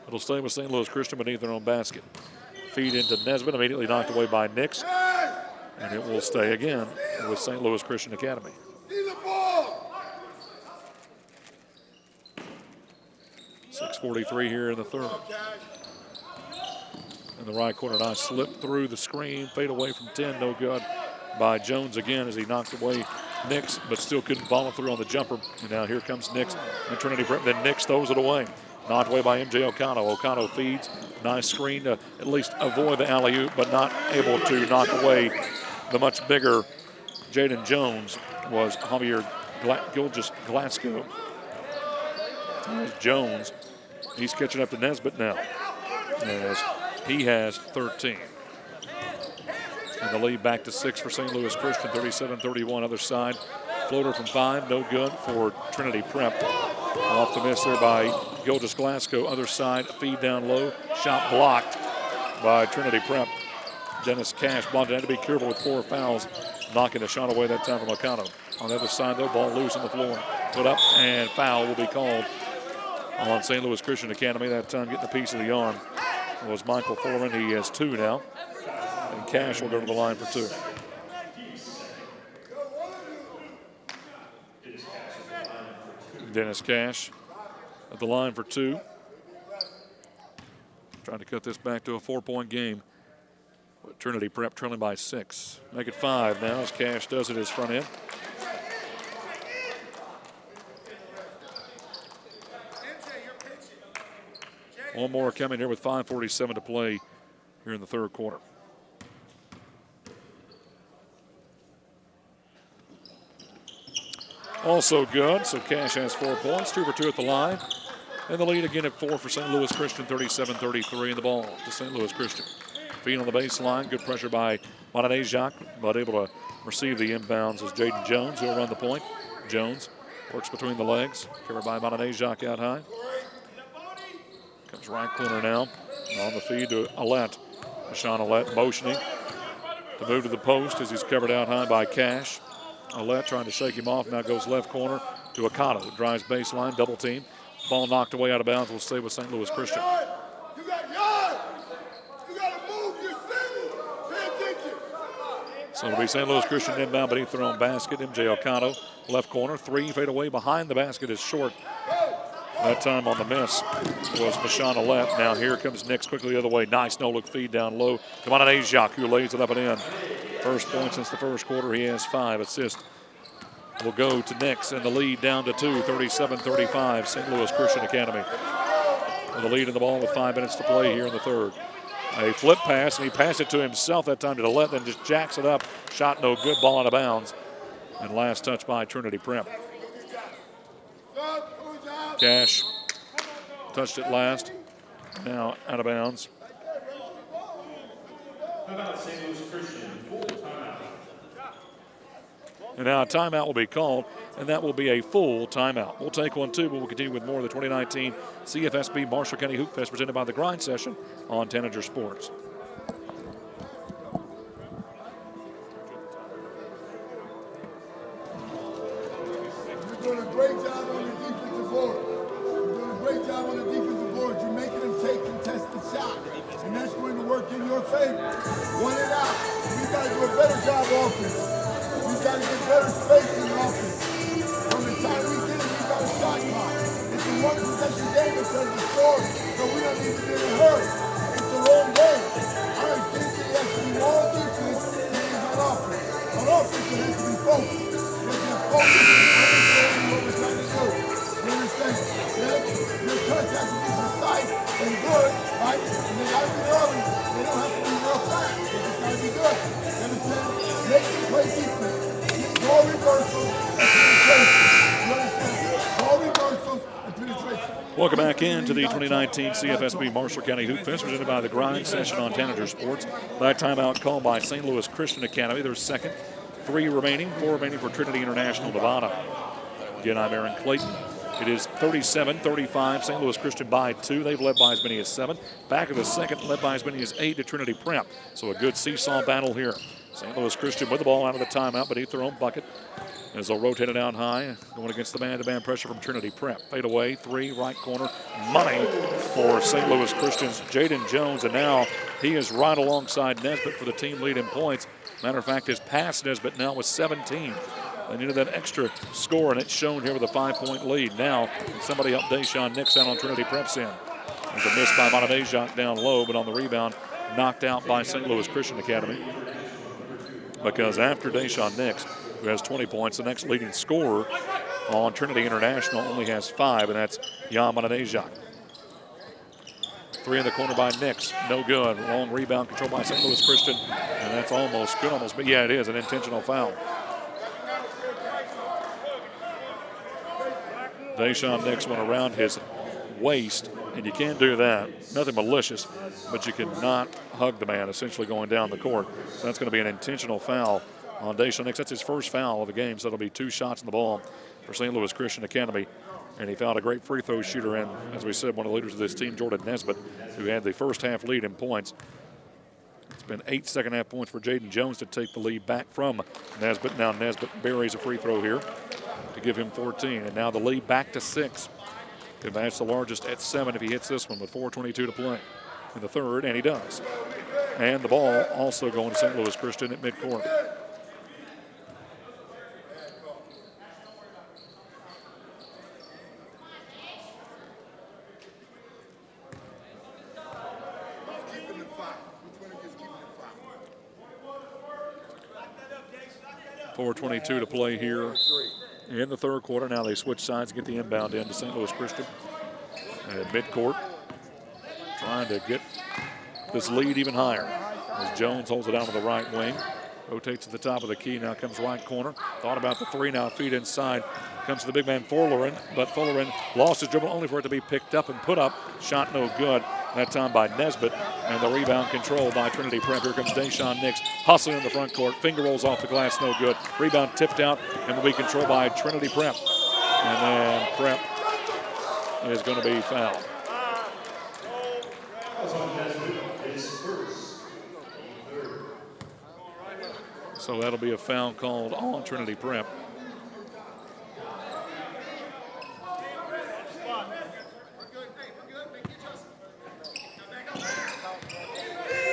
S1: It'll stay with St. Louis Christian beneath their own basket. Feed into Nesbitt, immediately knocked away by Nix. And it will stay again with St. Louis Christian Academy. 6:43 here in the third. In the right corner, nice slip through the screen, fade away from 10, no good by Jones again as he knocked away Nix, but still couldn't follow through on the jumper. And now here comes Nix and Trinity Prep. Then Nix throws it away. Knocked away by MJ Okado. Okado feeds. Nice screen to at least avoid the alley-oop, but not able to knock away the much bigger Jaden Jones was Javier Gildas-Glasgow. There's Jones. He's catching up to Nesbitt now as he has 13. And the lead back to 6 for St. Louis Christian, 37-31. Other side, floater from 5, no good for Trinity Prep. Off the miss there by Gildas-Glasgow. Other side, feed down low, shot blocked by Trinity Prep. Dennis Cash blocked it. Had to be careful with 4 fouls, knocking the shot away that time from Okado. On the other side, though, ball loose on the floor. Put up, and foul will be called on St. Louis Christian Academy. That time getting a piece of the arm was Michael Foreman. He has 2 now. And Cash will go to the line for 2. Dennis Cash at the line for 2. Trying to cut this back to a 4-point game. With Trinity Prep trailing by 6. Make it 5 now as Cash does it his front end. One more coming here with 5:47 to play here in the third quarter. Also good, so Cash has 4 points, 2 for 2 at the line. And the lead again at 4 for St. Louis Christian, 37-33 in the ball to St. Louis Christian. Feet on the baseline, good pressure by Monadejak, but able to receive the inbounds is Jaden Jones, who will run the point. Jones works between the legs, covered by Monadejak out high. Comes right corner now, on the feed to Alette. Rashawn Alette motioning to move to the post as he's covered out high by Cash. Alette trying to shake him off, now goes left corner to Akato. Drives baseline, double team. Ball knocked away out of bounds, will stay with St. Louis Christian.
S2: You got yards. You got to move your city. Pay attention.
S1: So it'll be St. Louis Christian inbound beneath their own basket. MJ Okato, left corner. 3 fade away behind the basket is short. That time on the miss was Mashawn Alette. Now here comes Nix quickly the other way. Nice no-look feed down low. Come on, Ajak, who lays it up and in. First point since the first quarter. He has 5 assists. Will go to Nix, and the lead down to 2, 37-35, St. Louis Christian Academy. With the lead in the ball with 5 minutes to play here in the third. A flip pass, and he passed it to himself that time to Alette, then just jacks it up. Shot no good, ball out of bounds. And last touch by Trinity Prep. Cash touched it last. Now out of bounds.
S10: How about St. Louis Christian? Full timeout.
S1: And now a timeout will be called, and that will be a full timeout. We'll take one too, but we'll continue with more of the 2019 CFSB Marshall County Hoopfest presented by the Grind Session on Tanager Sports.
S2: You're doing a great job on the defensive board. You're doing a great job on the defensive board. You're making them take contested shots, and that's going to work in your favor. Run it out. You got to do a better job offense. You got to get better space in offense. From the time we get it, we got a shot clock. It's a one possession game because of the story, so we don't need to be in a hurry. It's a long game. Our intensity has to be more on defense than it is on offense. On offense, it has to be focused. You have to be focused and understanding what we're trying to do. You understand? Your touch has to be precise and good, right? And they got to be early. They don't have to be real fast. They just got to be good. You understand? Make them play defense. Ball reversals and penetration. You understand? Ball reversals and penetration.
S1: Welcome back into the 2019 CFSB Marshall County Hoopfest presented by the Grind Session on Tanager Sports. That timeout called by St. Louis Christian Academy. Their second. 4 remaining for Trinity International Nevada. Again, I'm Aaron Clayton. It is 37-35. St. Louis Christian by 2. They've led by as many as 7. Back of the second, led by as many as 8 to Trinity Prep. So a good seesaw battle here. St. Louis Christian with the ball out of the timeout beneath their own bucket as they'll rotate it out high, going against the man-to-man pressure from Trinity Prep. Fade away, 3, right corner, money for St. Louis Christian's Jaden Jones, and now he is right alongside Nesbitt for the team lead in points. Matter of fact, his pass Nesbitt now was 17. They needed that extra score, and it's shown here with a 5-point lead. Now, somebody up Deshaun Nix out on Trinity Prep's end. There's a miss by Monadejak down low, but on the rebound, knocked out by St. Louis Christian Academy. Because after Deshaun Nix, who has 20 points, the next leading scorer on Trinity International only has 5, and that's Jan Monadejak. 3 in the corner by Nix, no good. Long rebound controlled by St. Louis Christian, and that's almost good, but yeah, it is an intentional foul. Deshaun Nix went around his waist, and you can't do that. Nothing malicious, but you cannot hug the man essentially going down the court. So that's going to be an intentional foul on Deshaun Nix. That's his first foul of the game, so that'll be 2 shots in the ball for St. Louis Christian Academy. And he fouled a great free throw shooter, and as we said, one of the leaders of this team, Jordan Nesbitt, who had the first half lead in points. It's been 8 second half points for Jaden Jones to take the lead back from Nesbitt. Now Nesbitt buries a free throw here to give him 14. And now the lead back to 6. Could match the largest at 7 if he hits this one with 4:22 to play in the third, and he does. And the ball also going to St. Louis Christian at midcourt. 4:22 to play here in the third quarter. Now they switch sides, get the inbound in to St. Louis Christian. At midcourt, trying to get this lead even higher. As Jones holds it out to the right wing. Rotates to the top of the key, now comes right corner. Thought about the three, now feed inside. Comes to the big man Fullerin, but Fullerin lost his dribble only for it to be picked up and put up. Shot no good, that time by Nesbitt. And the rebound controlled by Trinity Prep. Here comes Deshaun Nix, hustling in the front court. Finger rolls off the glass, no good. Rebound tipped out and will be controlled by Trinity Prep. And then Prep is going to be fouled. So that'll be a foul called on Trinity Prep.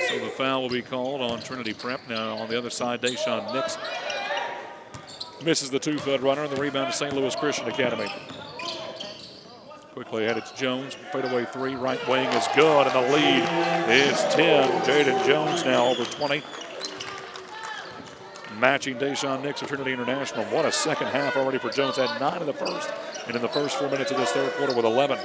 S1: So the foul will be called on Trinity Prep. Now on the other side, Deshaun Nix misses the two-foot runner, and the rebound to St. Louis Christian Academy. Quickly ahead, it's Jones. Fadeaway three, right wing is good, and the lead is 10. Jaden Jones now over 20. Matching Deshaun Nix of Trinity International. What a second half already for Jones. Had 9 in the first, and in the first 4 minutes of this third quarter with 11.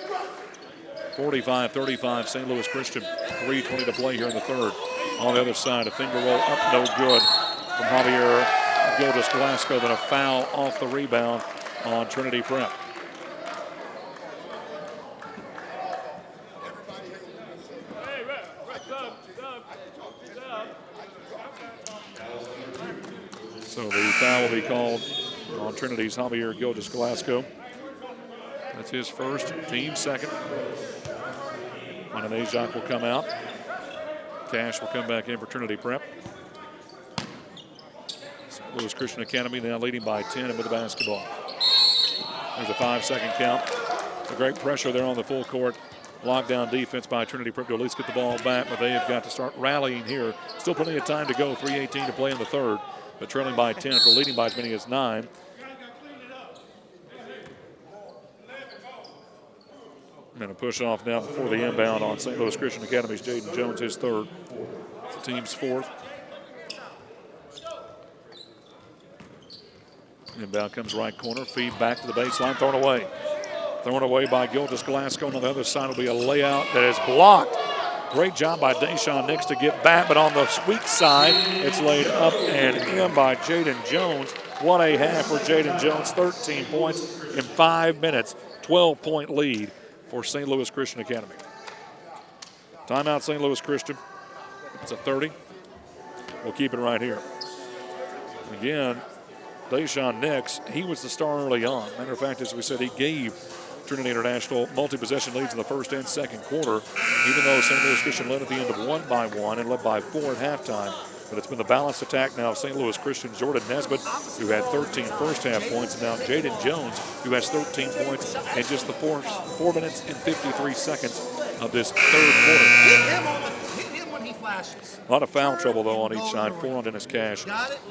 S1: 45-35, St. Louis Christian. 3:20 to play here in the third. On the other side, a finger roll up, no good from Javier Gildas Glasgow. Then a foul off the rebound on Trinity Prep. So the foul will be called on Trinity's Javier Gildas Glasgow. That's his first, team second. Mananejak will come out. Cash will come back in for Trinity Prep. St. Louis Christian Academy now leading by 10 and with the basketball. There's a 5-second count. A great pressure there on the full court. Lockdown defense by Trinity Prep to at least get the ball back, but they have got to start rallying here. Still plenty of time to go, 3:18 to play in the third, but trailing by 10 after leading by as many as 9. And a push off now before the inbound on St. Louis Christian Academy's Jaden Jones, his third. It's the team's fourth. Inbound comes right corner, feed back to the baseline, thrown away. Thrown away by Gildas Glasgow. On the other side will be a layout that is blocked. Great job by Deshaun Nix to get back, but on the weak side, it's laid up and in by Jaden Jones. What a half for Jaden Jones, 13 points in 5 minutes, 12-point lead for St. Louis Christian Academy. Timeout, St. Louis Christian. It's a 30. We'll keep it right here. Again, Deshaun Nix, he was the star early on. Matter of fact, as we said, he gave Trinity International multi-possession leads in the first and second quarter, even though St. Louis Christian led at the end of 1 by 1 and led by 4 at halftime. But it's been the balanced attack now of St. Louis Christian. Jordan Nesbitt, who had 13 first-half points, and now Jaden Jones, who has 13 points in just the 4 minutes and 53 seconds of this third quarter.
S11: Hit him when he flashes.
S1: A lot of foul trouble, though, on each side. 4 on Dennis Cash,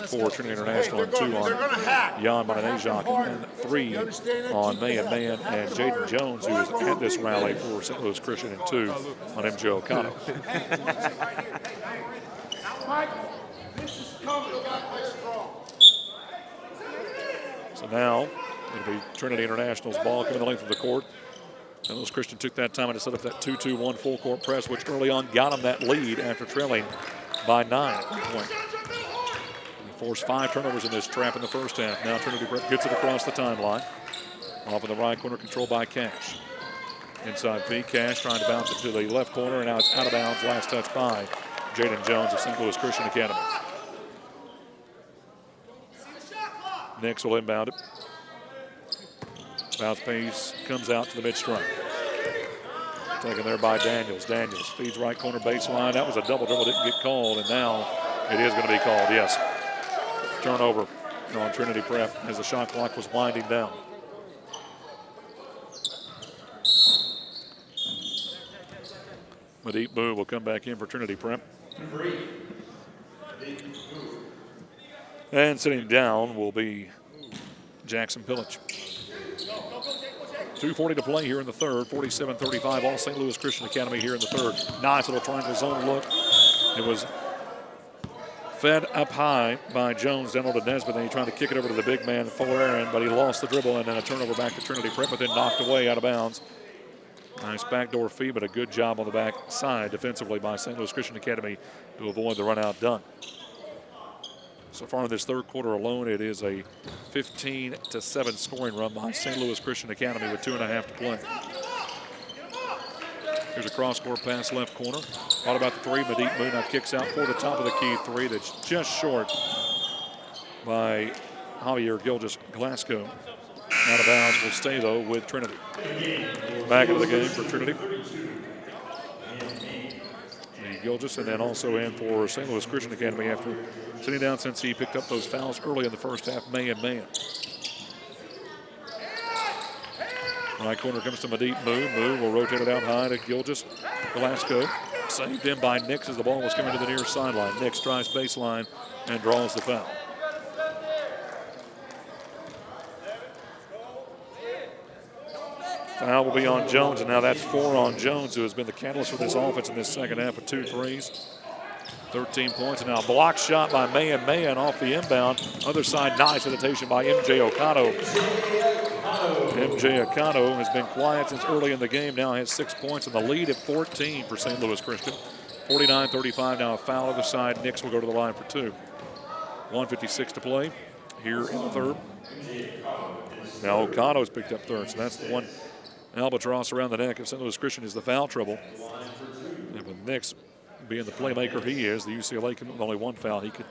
S1: 4 Trinity International, and 2 on Jan Mananejak, and 3 on Mayan and Jaden Jones, who is at this rally for St. Louis Christian, and 2 on MJ O'Connell. So now it'll be Trinity International's ball coming the length of the court. St. Louis Christian took that time to set up that 2-2-1 full court press, which early on got them that lead after trailing by 9 at one point. They forced 5 turnovers in this trap in the first half. Now Trinity gets it across the timeline. Off in the right corner, controlled by Cash. Inside feed, Cash trying to bounce it to the left corner, and now it's out of bounds. Last touch by Jaden Jones of St. Louis Christian Academy. Nix will inbound it. Bounce pace comes out to the mid-strike. Taken there by Daniels. Daniels feeds right corner baseline. That was a double dribble, didn't get called, and now it is going to be called, yes. Turnover on Trinity Prep as the shot clock was winding down. Madeep Boo will come back in for Trinity Prep. And sitting down will be Jackson Pillage. 2:40 to play here in the third. 47-35, all St. Louis Christian Academy here in the third. Nice little triangle zone look. It was Fed up high by Jones, down to Nesbitt. Then he tried to kick it over to the big man, Aaron, but he lost the dribble, and then a turnover back to Trinity Prep, but then knocked away out of bounds. Nice backdoor feed, but a good job on the back side defensively by St. Louis Christian Academy to avoid the run-out dunk. So far in this third quarter alone, it is a 15-7 scoring run by St. Louis Christian Academy with 2.5 to play. Here's a cross-court pass left corner. Thought about the three. Medit Moon now kicks out for the top of the key three that's just short by Javier Gilgis-Glasgow. Out of bounds will stay, though, with Trinity. Back into the game for Trinity. Gilgis, and then also in for St. Louis Christian Academy after sitting down since he picked up those fouls early in the first half, man. Right corner comes to Medit Moo. Moo will rotate it out high to Gilgis-Glasgow. Saved in by Nix as the ball was coming to the near sideline. Nix drives baseline and draws the foul. Foul will be on Jones, and now that's 4 on Jones, who has been the catalyst for this offense in this second half with 2 threes. 13 points, and now a block shot by Mayan off the inbound. Other side, nice hesitation by MJ Okado. MJ Okado has been quiet since early in the game, now has 6 points, and the lead at 14 for St. Louis Christian. 49-35, now a foul other side. Nix will go to the line for 2. 1:56 to play here in the third. Now Okado's picked up third, so that's the one albatross around the neck of St. Louis Christian is the foul trouble. And with Nix being the playmaker he is, the UCLA can with only 1 foul. He could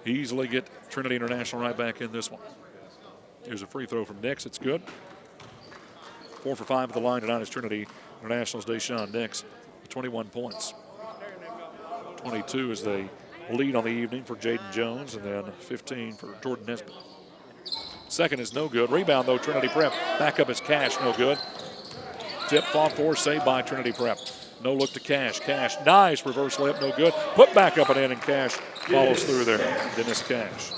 S1: easily get Trinity International right back in this one. Here's a free throw from Nix. It's good. 4 for 5 at the line tonight is Trinity International's Deshaun Nix with 21 points. 22 is the lead on the evening for Jaden Jones, and then 15 for Jordan Nesbitt. Second is no good. Rebound, though, Trinity Prep. Back up is Cash, no good. Tip fought for, saved by Trinity Prep. No look to Cash. Cash, nice reverse layup, no good. Put back up and in, and Cash follows through there. Dennis Cash.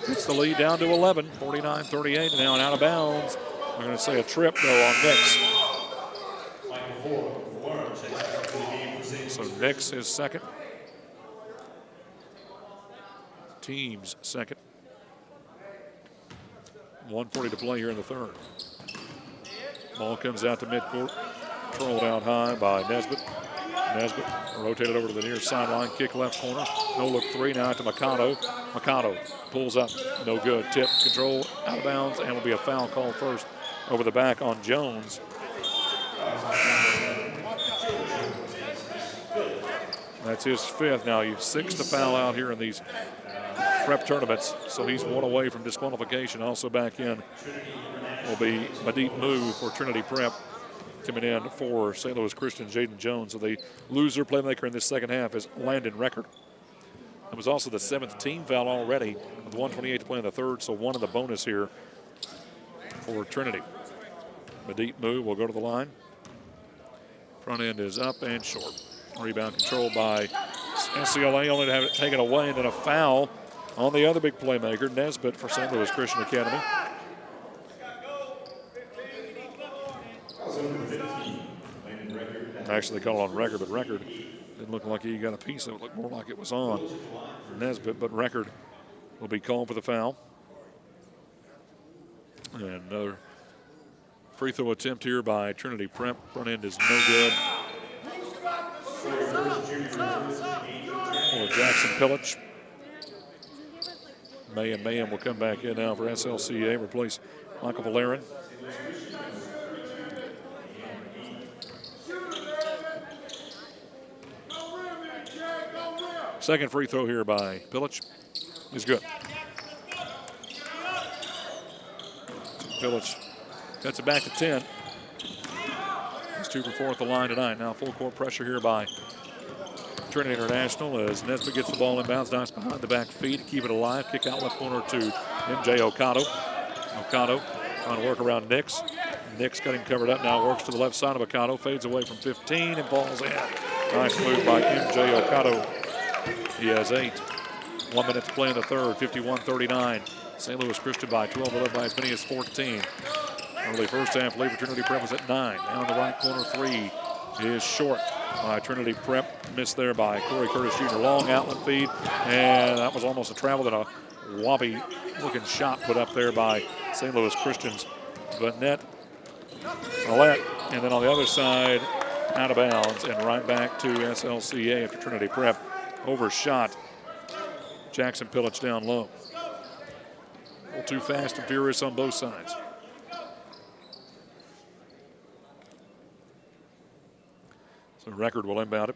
S1: Gets the lead down to 11, 49-38, and now an out of bounds. I'm going to say a trip, though, on Nix. So Nix is second. Team's second. 1:40 to play here in the third. Ball comes out to midcourt. Controlled out high by Nesbitt. Nesbitt rotated over to the near sideline. Kick left corner. No look three now to Mikado. Mikado pulls up. No good. Tip control out of bounds, and will be a foul call first over the back on Jones. That's his 5th. Now you've 6 to foul out here in these prep tournaments, so he's 1 away from disqualification. Also back in will be Medit Moo for Trinity Prep. Coming in for St. Louis Christian, Jaden Jones. So the loser playmaker in this second half is Landon Record. It was also the 7th team foul already with 1:28 to play in the third, so 1 in the bonus here for Trinity. Medit Moo will go to the line. Front end is up and short. Rebound controlled by SCLA, only to have it taken away, and then a foul on the other big playmaker, Nesbitt for St. Louis Christian Academy. Actually, they call it on Record, but Record didn't look like he got a piece of it. It looked more like it was on Nesbitt, but Record will be called for the foul. And another free throw attempt here by Trinity Prep. Front end is no good. For Jackson Pillich. Mayan will come back in now for SLCA, replace Michael Valerian. Second free throw here by Pillich is good. Pillich cuts it back to 10. He's 2 for 4 at the line tonight. Now full court pressure here by Trinity International as Nesbitt gets the ball inbounds. Nice behind the back feed to keep it alive. Kick out left corner to MJ Okado. Okado trying to work around Nix. Nix got him covered up. Now works to the left side of Okado. Fades away from 15 and falls in. Nice move by MJ Okado. He has 8. 1 minute to play in the third. 51-39. St. Louis Christian by 12, led by as many as 14. Early first half lead for Trinity Prep was at 9. Now in the right corner, 3 is short. Trinity Prep. Missed there by Corey Curtis Jr. Long outlet feed, and that was almost a travel and a wobbly-looking shot put up there by St. Louis Christian's Vanette Millette. And then on the other side, out of bounds and right back to SLCA after Trinity Prep overshot Jackson Pillage down low. A little too fast and furious on both sides. So Record will inbound it.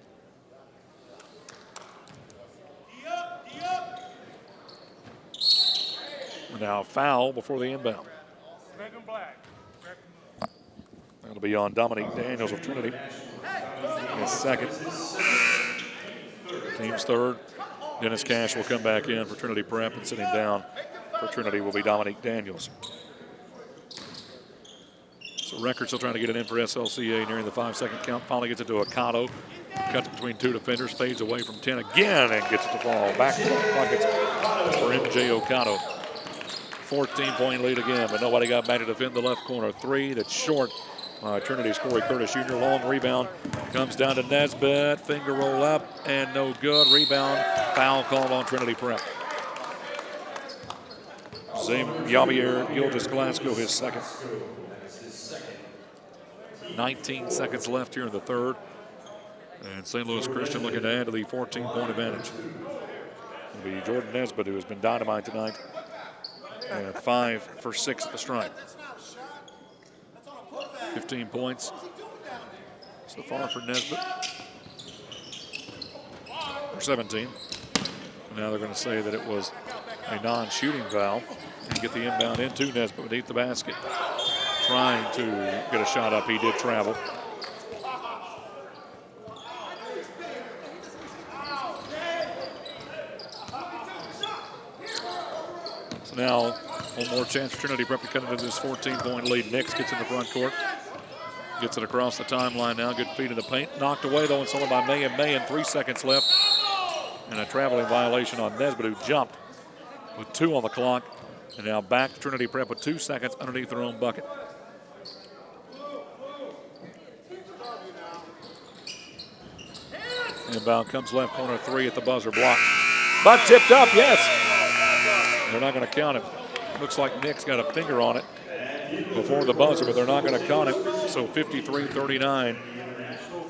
S1: Now foul before the inbound. That'll be on Dominique Daniels of Trinity. His second. Team's third. Dennis Cash will come back in for Trinity Prep, and sitting down for Trinity will be Dominique Daniels. So Record still trying to get it in for SLCA nearing the 5-second count. Finally gets it to Ocado. Cuts between two defenders, fades away from 10 again, and gets it to fall. Back to the buckets for MJ Ocado. 14-point lead again, but nobody got back to defend the left corner. Three, that's short. Trinity's Corey Curtis Jr. Long rebound. Comes down to Nesbitt. Finger roll up, and no good. Rebound. Foul called on Trinity Prep. Javier Gildas Glasgow, his second. 19 seconds left here in the third. And St. Louis Christian looking to add to the 14-point advantage. It'll be Jordan Nesbitt, who has been dynamite tonight. And 5 for 6 at the stripe. 15 points so far for Nesbitt. For 17. Now they're going to say that it was a non-shooting foul and get the inbound into Nesbitt beneath the basket. Trying to get a shot up. He did travel. So now one more chance for Trinity Prep to cut into this 14-point lead. Nix gets in the front court. Gets it across the timeline now. Good feed in the paint. Knocked away, though, and stolen by Mayan. Mayan, 3 seconds left. And a traveling violation on Nesbitt, who jumped with 2 on the clock. And now back to Trinity Prep with 2 seconds underneath their own bucket. Inbound comes left corner 3 at the buzzer. Block. But tipped up, yes. They're not going to count it. Looks like Nick's got a finger on it before the buzzer, but they're not going to count it. So 53-39.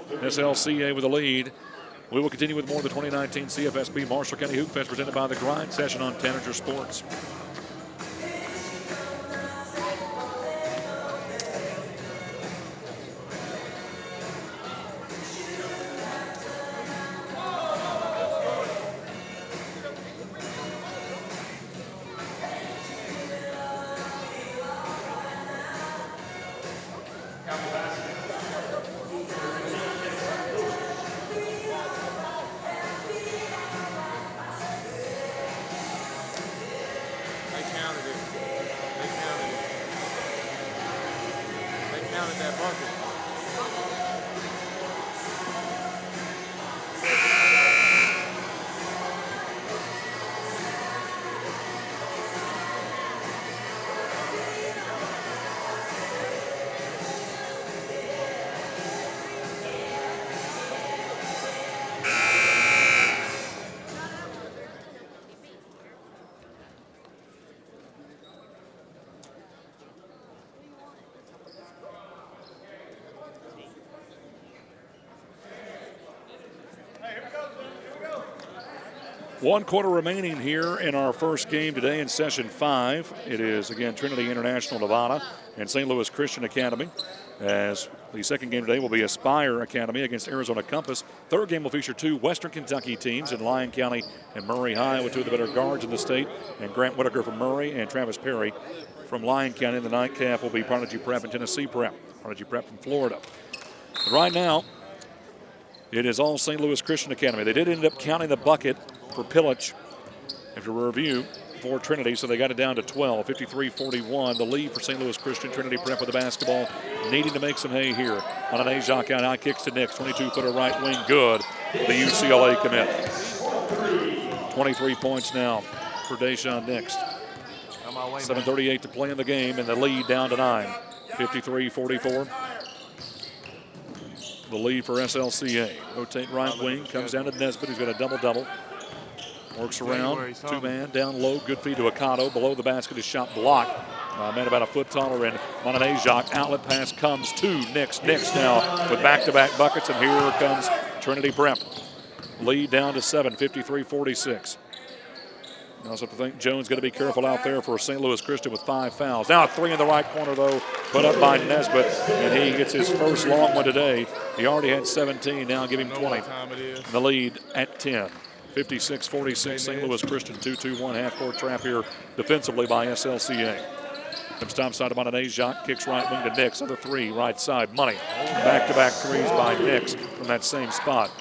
S1: SLCA with the lead. We will continue with more of the 2019 CFSB Marshall County Hoopfest presented by the Grind Session on Tanager Sports. One quarter remaining here in our first game today in session 5. It is, again, Trinity International Nevada and St. Louis Christian Academy. As the second game today will be Aspire Academy against Arizona Compass. Third game will feature 2 Western Kentucky teams in Lyon County and Murray High with 2 of the better guards in the state. And Grant Whitaker from Murray and Travis Perry from Lyon County. The nightcap will be Prodigy Prep and Tennessee Prep. Prodigy Prep from Florida. But right now, it is all St. Louis Christian Academy. They did end up counting the bucket for Pillage after review for Trinity, so they got it down to 12, 53-41. The lead for St. Louis Christian. Trinity Prep with the basketball, needing to make some hay here. On an A-Jacques out, high kicks to Nix, 22-footer right wing, good for the UCLA commit. 23 points now for Deshaun Nix. 7:38 to play in the game, and the lead down to 9, 53-44. the lead for SLCA. Rotate right wing, comes down to Nesbitt, who's got a double-double. Works around, two-man, down low, good feed to Akato. Below the basket is shot blocked. Man about a foot taller, and Mononajak. Outlet pass comes to Nix. Nix now with back-to-back buckets, and here comes Trinity Prep. Lead down to 7, 53-46. I also think Jones got to be careful out there for St. Louis Christian with 5 fouls. Now a 3 in the right corner, though, put up by Nesbitt, and he gets his first long one today. He already had 17, now give him 20. The lead at 10. 56-46, St. Louis Christian, 2-2-1 half-court trap here defensively by SLCA. Comes top side to Mononajak, kicks right wing to Nix. Other 3, right side, Money. Back-to-back threes by Nix from that same spot.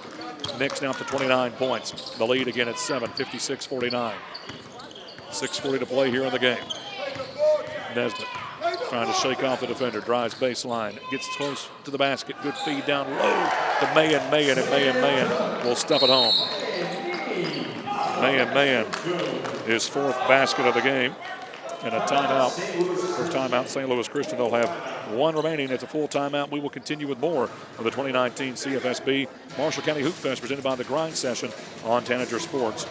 S1: Nix now up to 29 points. The lead again at 7, 56-49. 6:40 to play here in the game. Nesbitt trying to shake off the defender, drives baseline, gets close to the basket, good feed down low to Mayan, and Mayan will stuff it home. Mayan, his 4th basket of the game, and a timeout. First timeout, St. Louis Christian. They'll have 1 remaining. It's a full timeout. We will continue with more of the 2019 CFSB Marshall County Hoopfest presented by the Grind Session on Tanager Sports.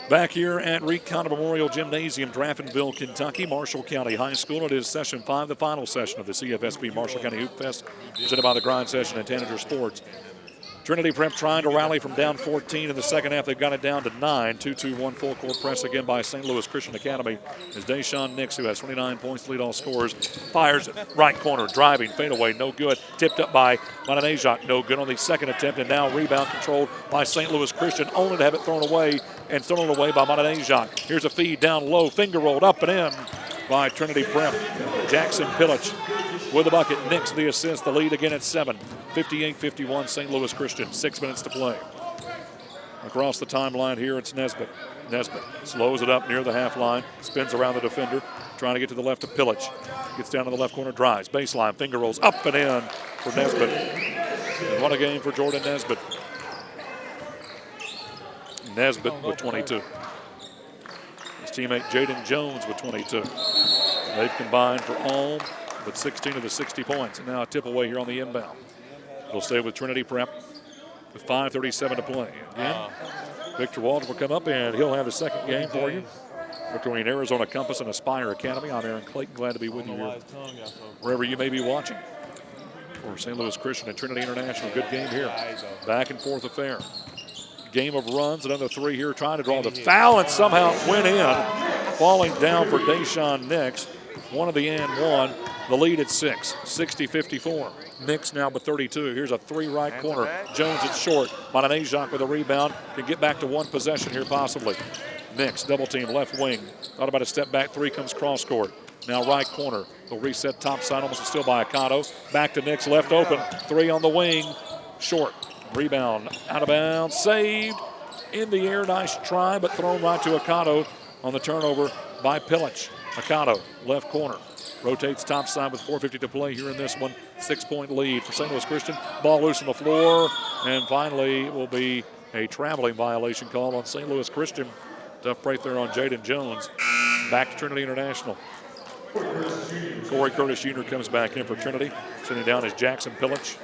S1: Back here at Recon Memorial Gymnasium, Draftonville, Kentucky, Marshall County High School. It is session 5, the final session of the CFSB Marshall County Hoopfest, presented by the Grind Session and Tanager Sports. Trinity Prep trying to rally from down 14 in the second half. They've got it down to 9. 2-2-1 full court press again by St. Louis Christian Academy as Deshaun Nix, who has 29 points, lead all scorers, fires it right corner, driving, fadeaway, no good. Tipped up by Mononajak, no good on the second attempt, and now rebound controlled by St. Louis Christian, only to have it thrown away, and thrown away by Mononajak. Here's a feed down low, finger rolled up and in by Trinity Prep. Jackson Pillich with the bucket. Nix the assist, the lead again at 7. 58-51 St. Louis Christian. 6 minutes to play. Across the timeline here, it's Nesbitt. Nesbitt slows it up near the half line, spins around the defender, trying to get to the left of Pillich. Gets down to the left corner, drives, baseline, finger rolls up and in for Nesbitt. And what a game for Jordan Nesbitt. Nesbitt with 22. His teammate Jaden Jones with 22. They've combined for all but 16 of the 60 points. And now a tip away here on the inbound. It'll stay with Trinity Prep with 5:37 to play. Again, Victor Walter will come up and he'll have his second game for you. Between Arizona Compass and Aspire Academy, I'm Aaron Clayton. Glad to be with you here, wherever you may be watching. For St. Louis Christian and Trinity International, good game here. Back and forth affair. Game of runs, another 3 here, trying to draw the foul, and somehow it went in. Falling down for Deshaun Nix. One of the and one. The lead at 6, 60-54. Nix now with 32. Here's a 3 right corner. Jones at short. Mononajak with a rebound. Can get back to 1 possession here possibly. Nix double team left wing. Thought about a step back 3, comes cross court. Now right corner. They'll reset top side, almost still by Akato. Back to Nix, left open. 3 on the wing. Short. Rebound out of bounds. Saved in the air. Nice try, but thrown right to Akato on the turnover by Pillich. Akato, left corner. Rotates top side with 4:50 to play here in this one. 6-point lead for St. Louis Christian. Ball loose on the floor. And finally, it will be a traveling violation call on St. Louis Christian. Tough break there on Jaden Jones. Back to Trinity International. Corey Curtis Jr. comes back in for Trinity. Sitting down is Jackson Pillich.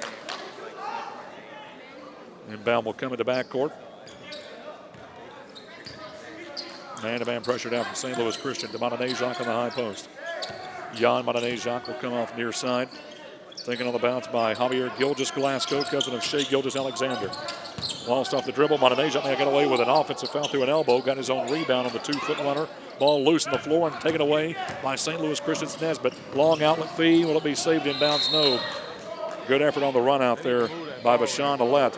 S1: Inbound will come into backcourt. Man-to-man pressure down from St. Louis Christian to Mononajak on the high post. Jan Mononajak will come off near side. Taken on the bounce by Javier Gilgis-Glasgow, cousin of Shea Gilgis-Alexander. Lost off the dribble. Montanesiak may get away with an offensive foul through an elbow. Got his own rebound on the 2-foot runner. Ball loose on the floor and taken away by St. Louis Christian's Nesbitt. Long outlet fee. Will it be saved in bounds? No. Good effort on the run out there by Bashan Alette.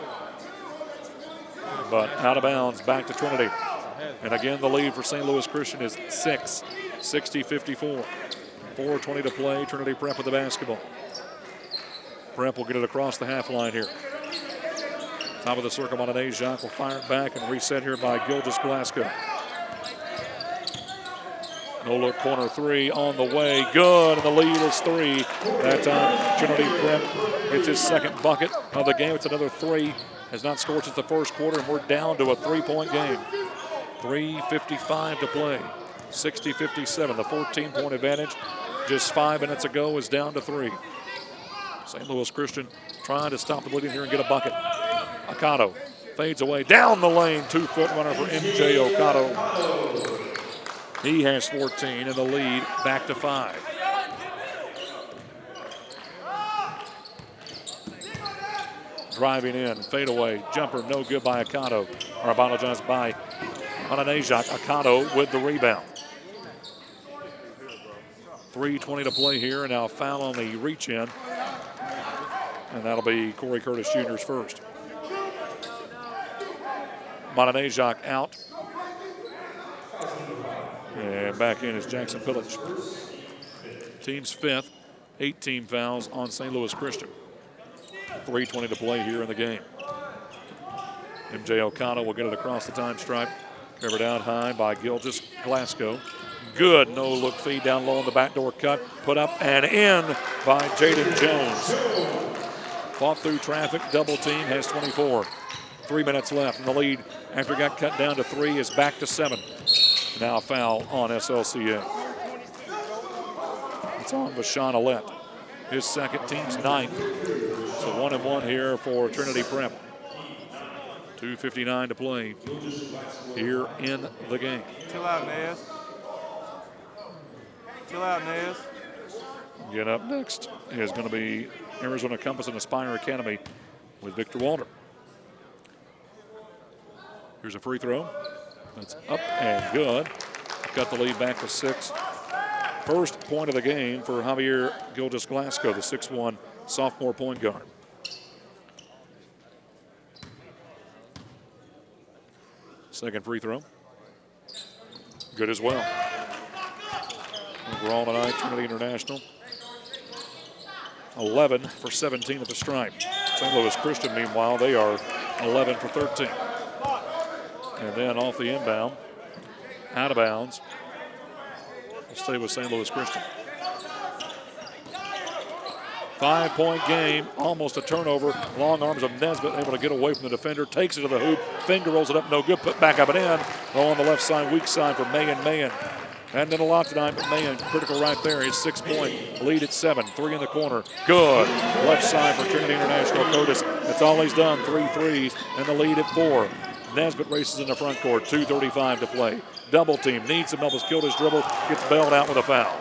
S1: But out of bounds, back to Trinity. And again, the lead for St. Louis Christian is 6, 60-54. 4:20 to play. Trinity Prep with the basketball. Prep will get it across the half line here. Top of the circle, Montanesiak will fire it back and reset here by Gilgis-Glasgow. No-look corner three on the way. Good, and the lead is 3. That time, Trinity Prep gets his second bucket of the game. It's another 3. Has not scored since the first quarter, and we're down to a 3-point game. 3:55 to play. 60-57. The 14-point advantage just 5 minutes ago was down to 3. St. Louis Christian trying to stop the bleeding here and get a bucket. Ocado fades away down the lane. 2-foot runner for MJ Ocado. He has 14 and the lead back to 5. Driving in, fade away, jumper no good by Ocado. Or apologize, by Montanesiak. Ocado with the rebound. 3:20 to play here, and now a foul on the reach in. And that'll be Corey Curtis Jr.'s first. Montanesiak out. And back in is Jackson Pillage. Team's 5th, 18 fouls on St. Louis Christian. 3:20 to play here in the game. MJ Ocado will get it across the time stripe. Covered out high by Gilgis-Glasgow. Good no-look feed down low on the backdoor cut. Put up and in by Jaden Jones. Fought through traffic, double team, has 24. 3 minutes left, and the lead after it got cut down to 3 is back to 7. Now a foul on SLCA. It's on Bashan Alette. His second, team's 9th. So 1-1 here for Trinity Prep. 2:59 to play here in the game.
S12: Chill out, Nez. Chill out, Nez.
S1: Get up next is going to be Arizona Compass and Aspire Academy with Victor Walter. Here's a free throw. That's up and good. Got the lead back to 6. First point of the game for Javier Gilgis-Glasgow, the 6'1" sophomore point guard. Second free throw. Good as well. Overall tonight, Trinity International 11 for 17 at the stripe. St. Louis Christian, meanwhile, they are 11 for 13. And then off the inbound, out of bounds. We'll stay with St. Louis Christian. 5-point game, almost a turnover. Long arms of Nesbitt able to get away from the defender. Takes it to the hoop. Finger rolls it up, no good. Put back up and in. Oh, on the left side, weak side for Mayan. Hadn't done a lot tonight, but Mayan critical right there. His 6-point lead at 7. 3 in the corner. Good. Left side for Trinity International. Curtis. That's all he's done. 3 threes and the lead at 4. Nesbitt races in the front court. 2:35 to play. Double team. Needs some help. Has killed his dribble. Gets bailed out with a foul.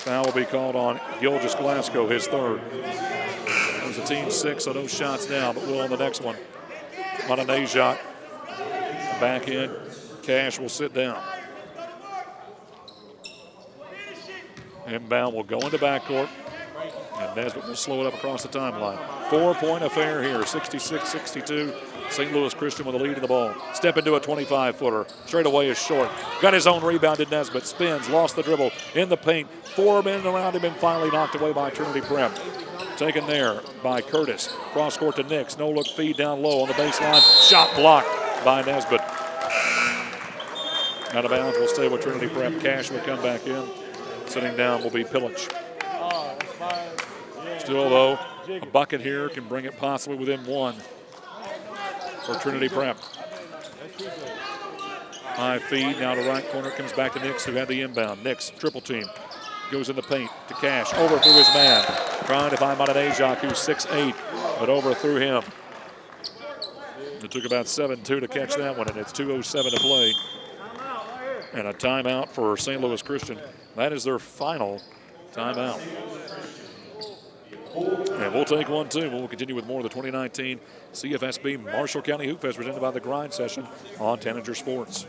S1: Foul will be called on Gilgis-Glasgow, his 3rd. It was a team 6, so no shots now, but we'll on the next one. Montanesiak back in. Cash will sit down. Inbound will go into backcourt, and Nesbitt will slow it up across the timeline. 4-point affair here, 66-62. St. Louis Christian with the lead in the ball. Step into a 25-footer. Straight away is short. Got his own rebound at Nesbitt. Spins, lost the dribble in the paint. 4 men around him and finally knocked away by Trinity Prep. Taken there by Curtis. Cross court to Nix. No look feed down low on the baseline. Shot blocked by Nesbitt. Out of bounds will stay with Trinity Prep. Cash will come back in. Sitting down will be Pillage. Still, though, a bucket here can bring it possibly within 1 for Trinity Prep. High feed, now to right corner, comes back to Nix, who had the inbound. Nix, triple team, goes in the paint to Cash, overthrew his man. Trying to find Montanesiak, who's 6'8", but overthrew him. It took about 7-2 to catch that one, and it's 2:07 to play. And a timeout for St. Louis Christian. That is their final Timeout. And we'll take one, too. We'll continue with more of the 2019 CFSB Marshall County Hoopfest presented by the Grind Session on Tanager Sports.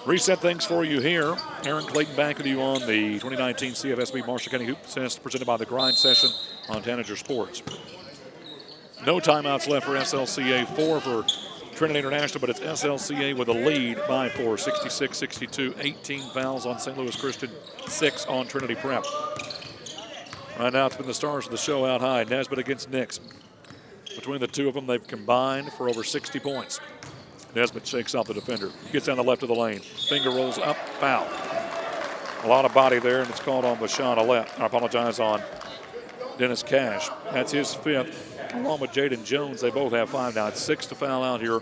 S1: Reset things for you here. Aaron Clayton back with you on the 2019 CFSB Marshall County Hoopfest presented by the Grind Session on Tanager Sports. No timeouts left for SLCA, 4 for Trinity International, but it's SLCA with a lead by 4, 66-62, 18 fouls on St. Louis Christian, 6 on Trinity Prep. Right now it's been the stars of the show out high, Nesbitt against Nix. Between the two of them, they've combined for over 60 points. Nesbitt shakes off the defender, gets down the left of the lane, finger rolls up, foul. A lot of body there, and it's called on Bashan Alette. I apologize, on Dennis Cash. That's his 5th, along with Jaden Jones. They both have 5 now. It's 6 to foul out here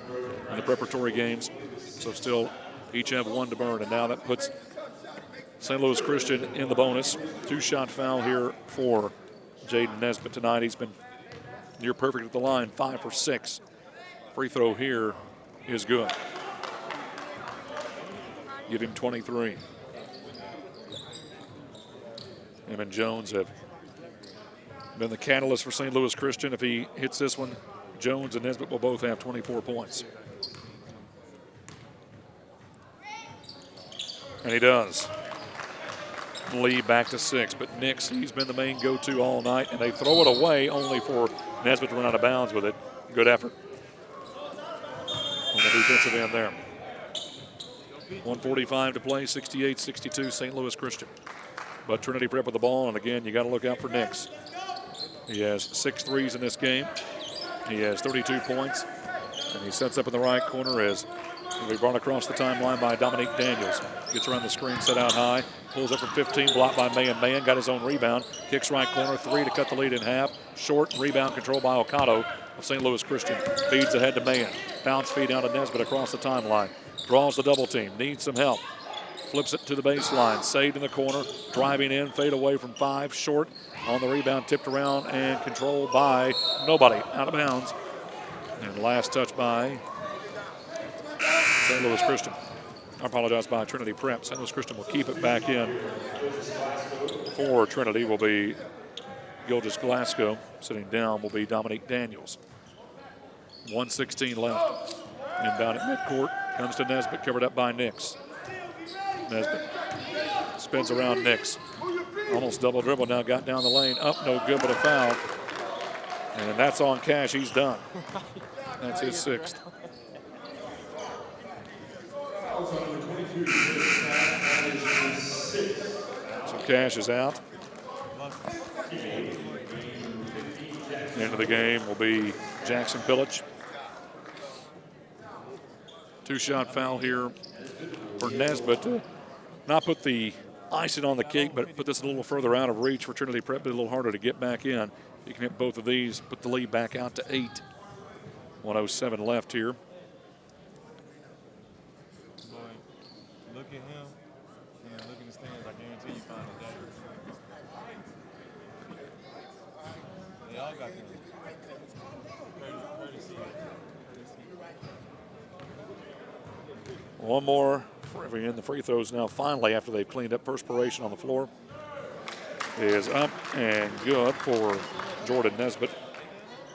S1: in the preparatory games, so still each have 1 to burn, and now that puts St. Louis Christian in the bonus. 2-shot foul here for Jaden Nesbitt tonight. He's been near perfect at the line, 5 for 6. Free throw here is good. Give him 23. Him and Jones have been the catalyst for St. Louis Christian. If he hits this one, Jones and Nesbitt will both have 24 points. And he does. Lead back to 6, but Nix, he's been the main go-to all night, and they throw it away only for Nesbitt to run out of bounds with it. Good effort on the defensive end there. 1:45 to play, 68-62 St. Louis Christian. But Trinity Prep with the ball, and again, you got to look out for Nix. He has 6 threes in this game. He has 32 points, and he sets up in the right corner as he'll be brought across the timeline by Dominique Daniels. Gets around the screen, set out high, pulls up from 15, blocked by Mayan. Mayan got his own rebound, kicks right corner, 3 to cut the lead in half. Short rebound control by Okado of St. Louis Christian. Feeds ahead to Mayan. Bounce feed down to Nesbitt across the timeline. Draws the double team, needs some help. Flips it to the baseline, saved in the corner, driving in, fade away from 5, short on the rebound, tipped around and controlled by nobody, out of bounds. And last touch by St. Louis Christian. I apologize, by Trinity Prep. St. Louis Christian will keep it back in. For Trinity will be Gilgis Glasgow. Sitting down will be Dominique Daniels. 1:16 left. Inbound at midcourt. Comes to Nesbitt, covered up by Nix. Nesbitt spins around Nix. Almost double dribble now, got down the lane. Up, no good, but a foul. And that's on Cash. He's done. That's his 6th. So Cash is out. End of the game will be Jackson Pillage. 2-shot foul here for Nesbitt to not put the icing on the cake, but put this a little further out of reach for Trinity Prep, but a little harder to get back in. You can hit both of these, put the lead back out to 8. 1:07 left here.
S12: Look at him and look at the stands. I guarantee you find a day. They all got them.
S1: One more in the free throws now, finally, after they've cleaned up perspiration on the floor. Is up and good for Jordan Nesbitt.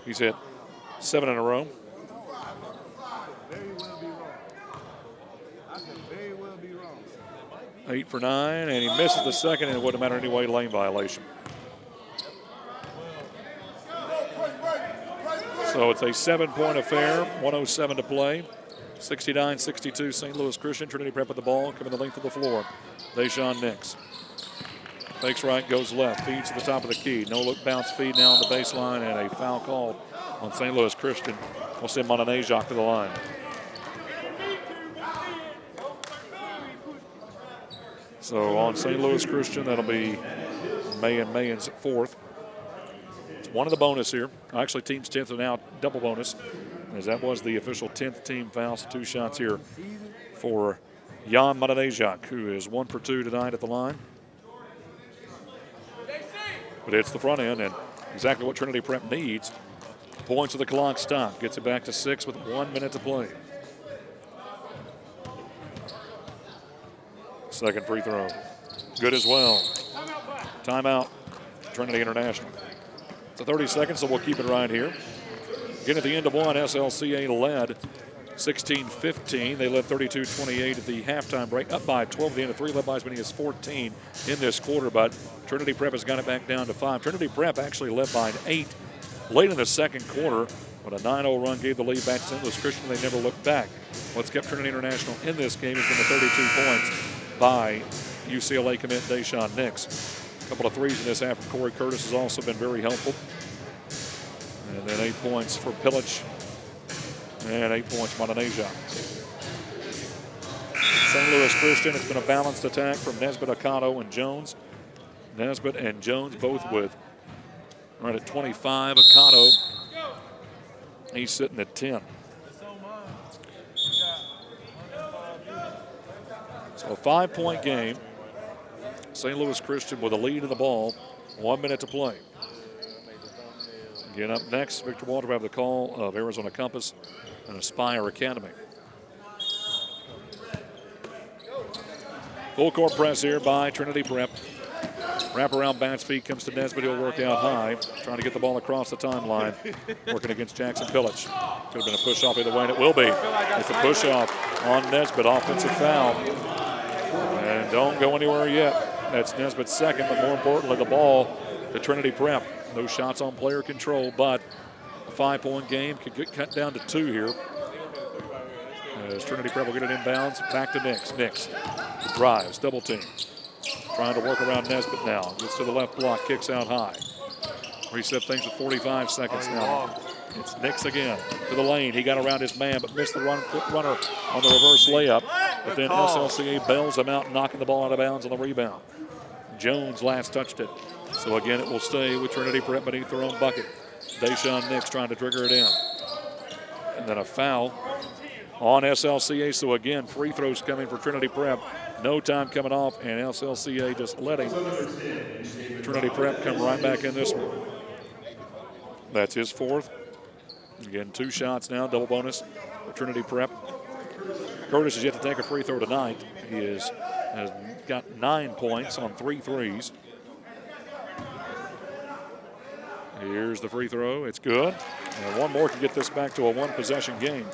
S1: He's hit 7 in a row.
S12: Very well be wrong. I could very well be wrong.
S1: 8 for 9, and he misses the second, and it wouldn't matter anyway, lane violation. So it's a 7-point affair, 1:07 to play. 69-62, St. Louis Christian. Trinity Prep with the ball, coming the length of the floor. Deshaun Nix. Fakes right, goes left, feeds to the top of the key. No look bounce feed now on the baseline, and a foul called on St. Louis Christian. We'll send Mononajak to the line. So on St. Louis Christian, that'll be Mayon's at 4th. It's one of the bonus here. Actually, team's 10th and now double bonus, as that was the official 10th team foul. So 2 shots here for Jan Mononajak, who is 1 for 2 tonight at the line. But it's the front end, and exactly what Trinity Prep needs. Points of the clock stop. Gets it back to 6 with 1 minute to play. Second free throw. Good as well. Timeout, Trinity International. It's a 30 seconds, so we'll keep it right here. Again, at the end of one, SLCA led 16-15. They led 32-28 at the halftime break, up by 12 at the end of 3, led by as many as 14 in this quarter, but Trinity Prep has got it back down to 5. Trinity Prep actually led by an 8 late in the second quarter, but a 9-0 run gave the lead back to St. Louis Christian. They never looked back. What's kept Trinity International in this game has been the 32 points by UCLA commit Deshaun Nix. A couple of threes in this half from Corey Curtis has also been very helpful. And then 8 points for Pilic and 8 points Mononajak. St. Louis Christian, it's been a balanced attack from Nesbitt, Akato, and Jones. Nesbitt and Jones both with right at 25. Akato, he's sitting at 10. So a 5-point game. St. Louis Christian with a lead in the ball. 1 minute to play. Again, up next, Victor Walter will have the call of Arizona Compass and Aspire Academy. Full court press here by Trinity Prep. Wraparound bounce feed comes to Nesbitt. He'll work out high, trying to get the ball across the timeline. Working against Jackson Pilic. Could have been a push-off either way, and it will be. It's a push-off on Nesbitt. Offensive foul. And don't go anywhere yet. That's Nesbitt's second, but more importantly, the ball to Trinity Prep. No shots on player control, but a 5-point game could get cut down to 2 here. As Trinity Prep will get it inbounds, back to Nix. Nix drives, double team. Trying to work around Nesbitt now. Gets to the left block, kicks out high. Reset things with 45 seconds now. It's Nix again to the lane. He got around his man, but missed the runner on the reverse layup. But then SLCA bails him out, knocking the ball out of bounds on the rebound. Jones last touched it. So again, it will stay with Trinity Prep beneath their own bucket. Deshaun Nix trying to trigger it in. And then a foul on SLCA. So again, free throws coming for Trinity Prep. No time coming off, and SLCA just letting Trinity Prep come right back in this one. That's his 4th. Again, 2 shots now, double bonus for Trinity Prep. Curtis has yet to take a free throw tonight. He has got 9 points on 3 threes. Here's the free throw. It's good. And one more to get this back to a 1-possession game.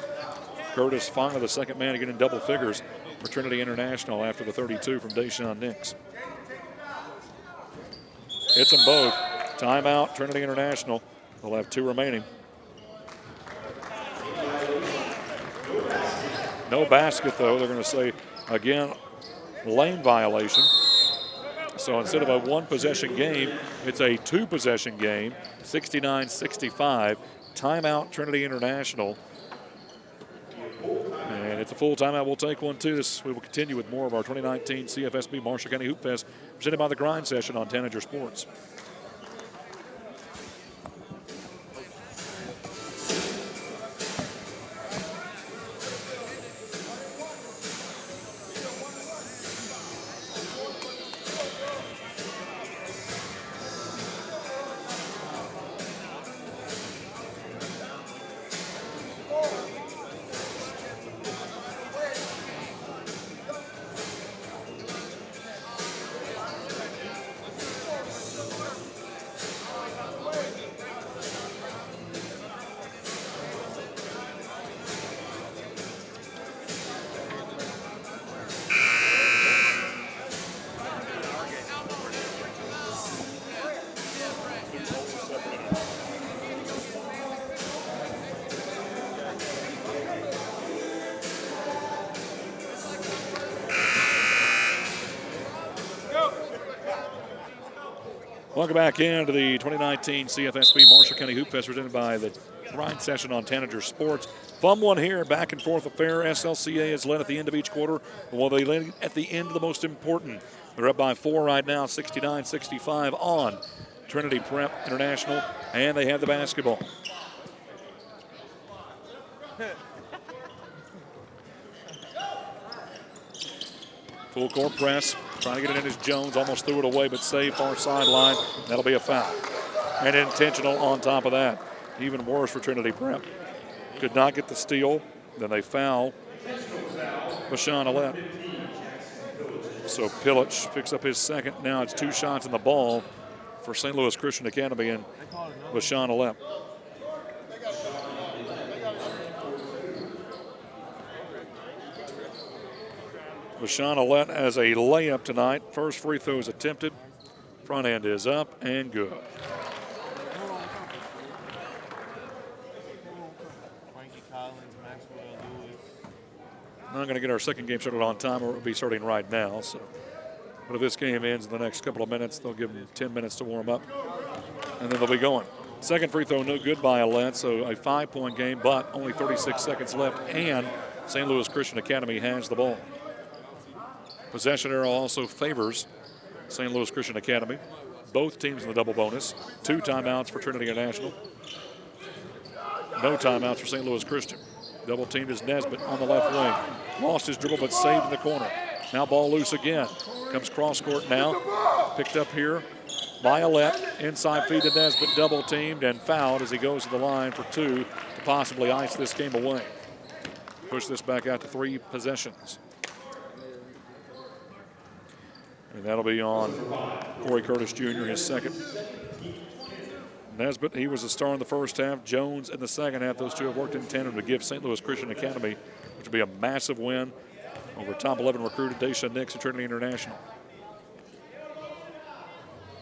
S1: Curtis finally the second man to get in double figures for Trinity International after the 32 from Deshaun Nix. Hits them both. Timeout, Trinity International. They'll have 2 remaining. No basket, though. They're going to say, again, lane violation. So instead of a 1-possession game, it's a 2-possession game, 69-65. Timeout, Trinity International. And it's a full timeout. We'll take one, too. We will continue with more of our 2019 CFSB Marshall County Hoopfest presented by the Grind Session on Tanager Sports. Welcome back into the 2019 CFSB Marshall County Hoopfest presented by the Grind Session on Tanager Sports. Fun one here, back and forth affair. SLCA has led at the end of each quarter. Well, they led at the end of the most important. They're up by 4 right now, 69-65 on Trinity Prep International, and they have the basketball. Full court press, trying to get it in as Jones, almost threw it away, but saved far sideline. That'll be a foul. And intentional on top of that. Even worse for Trinity Prep. Could not get the steal, then they foul Bashan Alette. So Pilic picks up his second. Now it's 2 shots in the ball for St. Louis Christian Academy and Bashan Alette. Bashan Alette has a layup tonight. First free throw is attempted. Front end is up and good. Not going to get our second game started on time, or it will be starting right now. So, but if this game ends in the next couple of minutes, they'll give them 10 minutes to warm up, and then they'll be going. Second free throw, no good by Alette, so a 5-point game, but only 36 seconds left, and St. Louis Christian Academy has the ball. Possession arrow also favors St. Louis Christian Academy. Both teams in the double bonus. 2 timeouts for Trinity International. No timeouts for St. Louis Christian. Double teamed is Nesbitt on the left wing. Lost his dribble, but saved in the corner. Now ball loose again. Comes cross court now. Picked up here by Alette. Inside feed to Nesbitt, double teamed and fouled as he goes to the line for 2 to possibly ice this game away. Push this back out to 3 possessions. And that'll be on Corey Curtis Jr., his second. Nesbitt, he was a star in the first half. Jones in the second half. Those two have worked in tandem to give St. Louis Christian Academy, which will be a massive win over top 11 recruited Daisha Nix at Trinity International.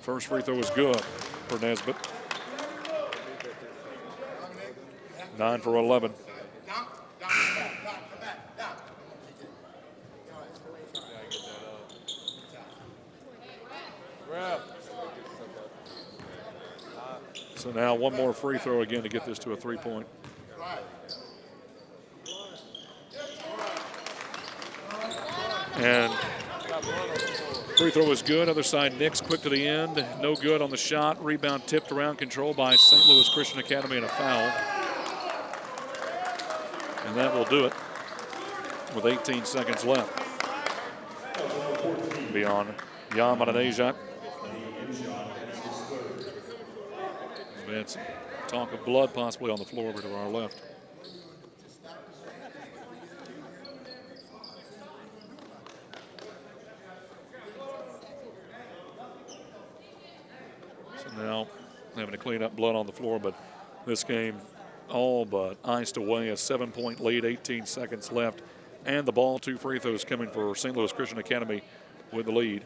S1: First free throw was good for Nesbitt. 9 for 11. So now one more free throw again to get this to a 3-point. And free throw was good. Other side, Nix quick to the end. No good on the shot. Rebound tipped around, controlled by St. Louis Christian Academy and a foul. And that will do it with 18 seconds left. Beyond Jan Madanejak. It's talk of blood possibly on the floor over to our left. So now having to clean up blood on the floor, but this game all but iced away. A 7-point lead, 18 seconds left, and the ball. 2 free throws coming for St. Louis Christian Academy with the lead.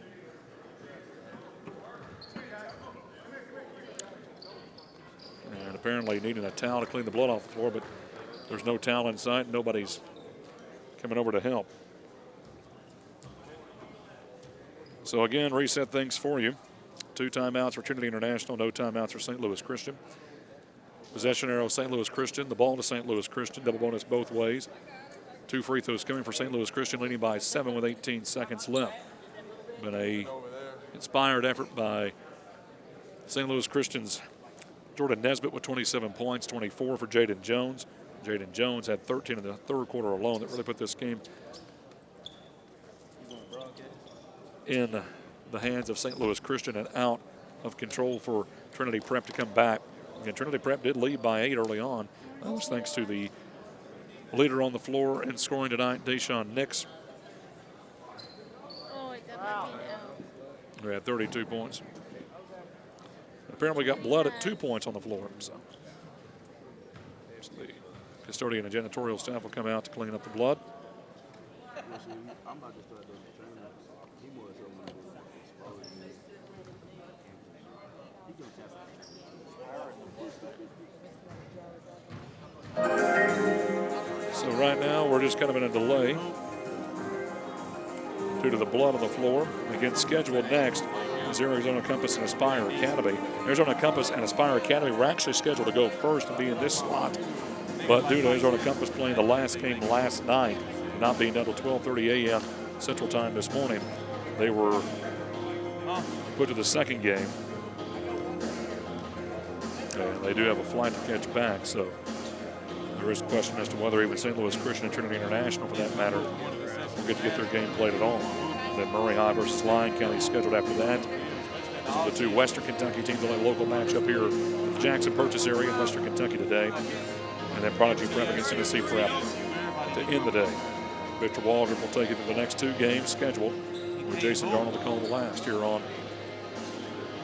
S1: Apparently needing a towel to clean the blood off the floor, but there's no towel in sight. Nobody's coming over to help. So again, reset things for you. 2 timeouts for Trinity International, no timeouts for St. Louis Christian. Possession arrow, St. Louis Christian. The ball to St. Louis Christian. Double bonus both ways. 2 free throws coming for St. Louis Christian, leading by 7 with 18 seconds left. Been a inspired effort by St. Louis Christian's Jordan Nesbitt with 27 points, 24 for Jaden Jones. Jaden Jones had 13 in the third quarter alone. That really put this game in the hands of St. Louis Christian and out of control for Trinity Prep to come back. And Trinity Prep did lead by 8 early on. That was thanks to the leader on the floor in scoring tonight, Daisha Nix. Who had 32 points. Apparently got blood at 2 points on the floor. So the custodian and janitorial staff will come out to clean up the blood. So right now we're just kind of in a delay due to the blood on the floor. Again, scheduled next is Arizona Compass and Aspire Academy. Arizona Compass and Aspire Academy were actually scheduled to go first and be in this slot. But due to Arizona Compass playing the last game last night, not being done until 12:30 a.m. Central Time this morning, they were put to the second game. And they do have a flight to catch back, so there is a question as to whether even St. Louis Christian and Trinity International, for that matter, will get to get their game played at all. Then Murray High versus Lyon County scheduled after that. So the two Western Kentucky teams will have a local matchup here in the Jackson Purchase area in Western Kentucky today. And then Prodigy Prep against Tennessee Prep to end the day. Victor Waldrop will take you to the next two games scheduled, with Jason Darnold to call the last here on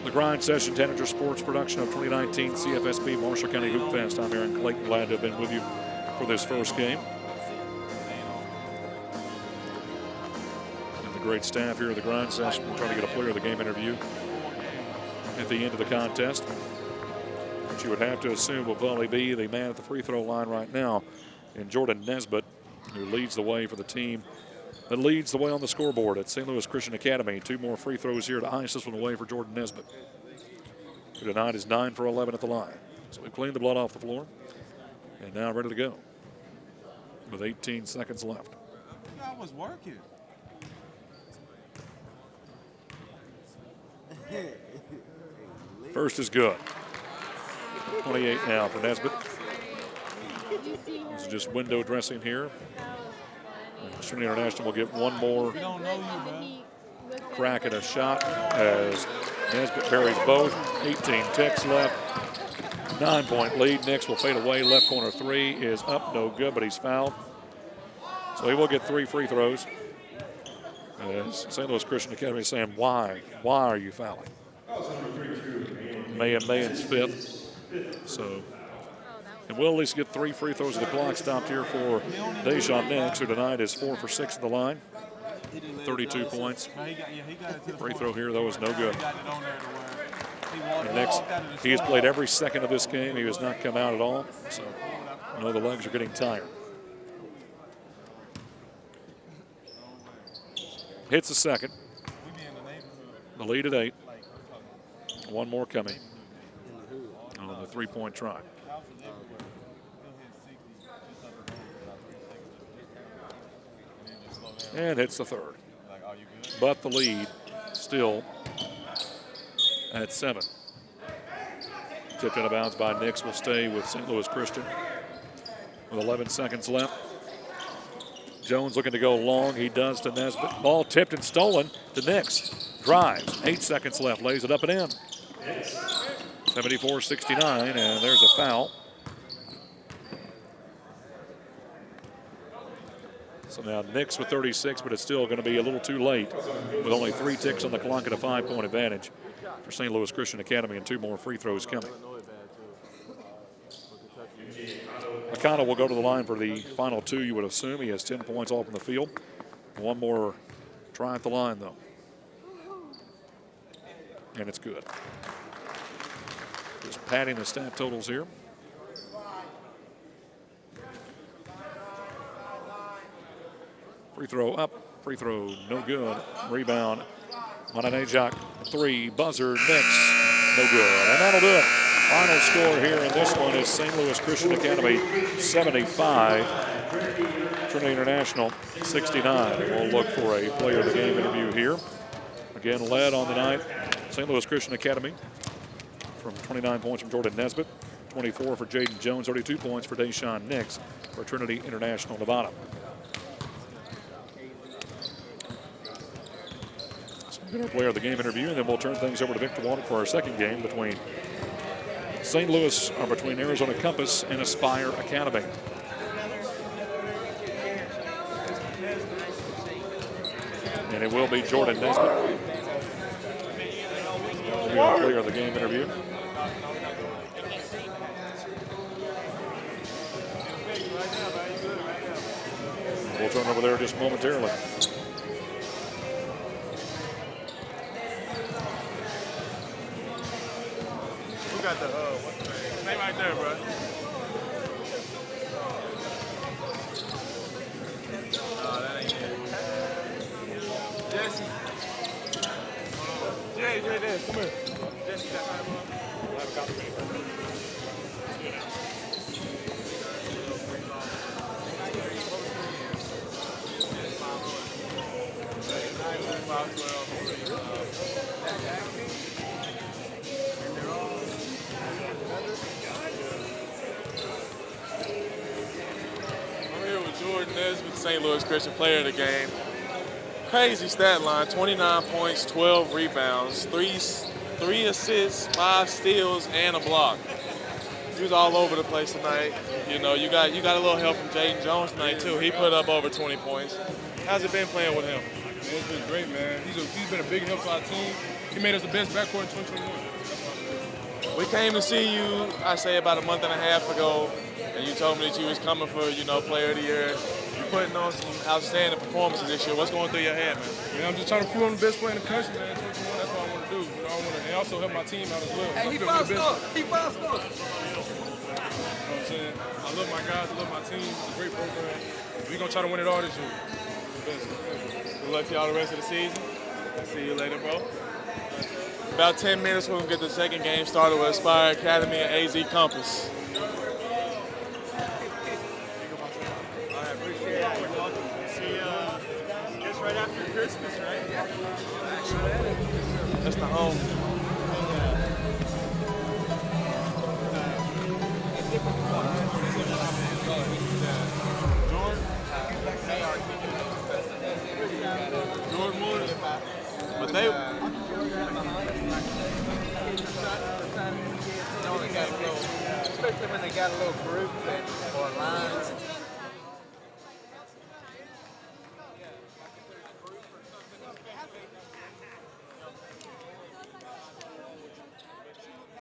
S1: the Grind Session, Tanager Sports production of 2019 CFSB Marshall County Hoopfest. I'm Aaron Clayton, glad to have been with you for this first game. And the great staff here at the Grind Session. We're trying to get a player of the game interview at the end of the contest, which you would have to assume will probably be the man at the free throw line right now in Jordan Nesbitt, who leads the way for the team that leads the way on the scoreboard at St. Louis Christian Academy. Two more free throws here to ice this one away for Jordan Nesbitt, who tonight is 9 for 11 at the line. So we've cleaned the blood off the floor and now ready to go with 18 seconds left.
S12: I was working.
S1: First is good. 28 now for Nesbitt. This is just window dressing here. Trinity International will get one more crack at a shot as Nesbitt buries both. 18 ticks left. 9-point lead. Nix will fade away. Left corner three is up, no good, but he's fouled. So he will get 3 free throws. As St. Louis Christian Academy is saying, why? Why are you fouling? Mayen's fifth. So, and we'll at least get 3 free throws of the clock stopped here for Deshaun Nix, who tonight is 4 for 6 at the line. 32 points. Free throw here, though, is no good. And Nix, he has played every second of this game. He has not come out at all. So, you know, the legs are getting tired. Hits the second. The lead at 8. One more coming on the 3-point try. And hits the third. But the lead still at 7. Tipped out of bounds by Nix will stay with St. Louis Christian with 11 seconds left. Jones looking to go long. He does to Nesbitt. Ball tipped and stolen to Nix. Drives. 8 seconds left. Lays it up and in. 74-69, and there's a foul. So now Nix with 36, but it's still going to be a little too late with only 3 ticks on the clock and a 5-point advantage for St. Louis Christian Academy and 2 more free throws coming. Akana will go to the line for the final 2, you would assume. He has 10 points all from the field. One more try at the line, though. And it's good. Just padding the stat totals here. Free throw up, free throw no good. Rebound, Mananejak, 3, buzzer, Nix, no good. And that'll do it. Final score here in this one is St. Louis Christian Academy 75, Trinity International 69. We'll look for a player of the game interview here. Again, led on the night, St. Louis Christian Academy from 29 points from Jordan Nesbitt, 24 for Jaden Jones, 32 points for Deshaun Nix for Trinity International Nevada. Our player of the game interview, and then we'll turn things over to Victor Waldrop for our second game between between Arizona Compass and Aspire Academy. And it will be Jordan Nesbitt. Our player of the game interview. We'll turn over there just momentarily.
S12: Got the what's the name? Stay right there, bro. No, that ain't it. Jesse. Jay's right there. Des, come here. Jesse, that high ball. I haven't got the many.
S3: I'm here with Jordan Nesbitt, St. Louis Christian Player of the Game. Crazy stat line, 29 points, 12 rebounds, 3 assists, 5 steals, and a block. He was all over the place tonight. You know, you got a little help from Jaden Jones tonight too. He put up over 20 points. How's it been playing with him?
S12: Man, it's been great, man. He's been a big help to our team. He made us the best backcourt in 2021.
S3: We came to see you, I say about a month and a half ago, and you told me that you was coming for, Player of the Year. You're putting on some outstanding performances this year. What's going through your head, man?
S12: Man, I'm just trying to prove I'm the best player in the country, man. 2021, that's what I want to do. And also help my team out as well.
S11: Hey, he bossed up. He bossed up.
S12: You know what I'm saying? I love my guys. I love my team. It's a great program. We're going to try to win it all this year.
S3: Good luck to y'all the rest of the season. See you later, bro. About 10 minutes, we're going to get the second game started with Aspire Academy and AZ Compass.
S10: I appreciate it. See you just right after Christmas, right?
S3: That's the home.
S12: Jordan Moore.
S3: But they...
S11: Especially when they got a little group or line.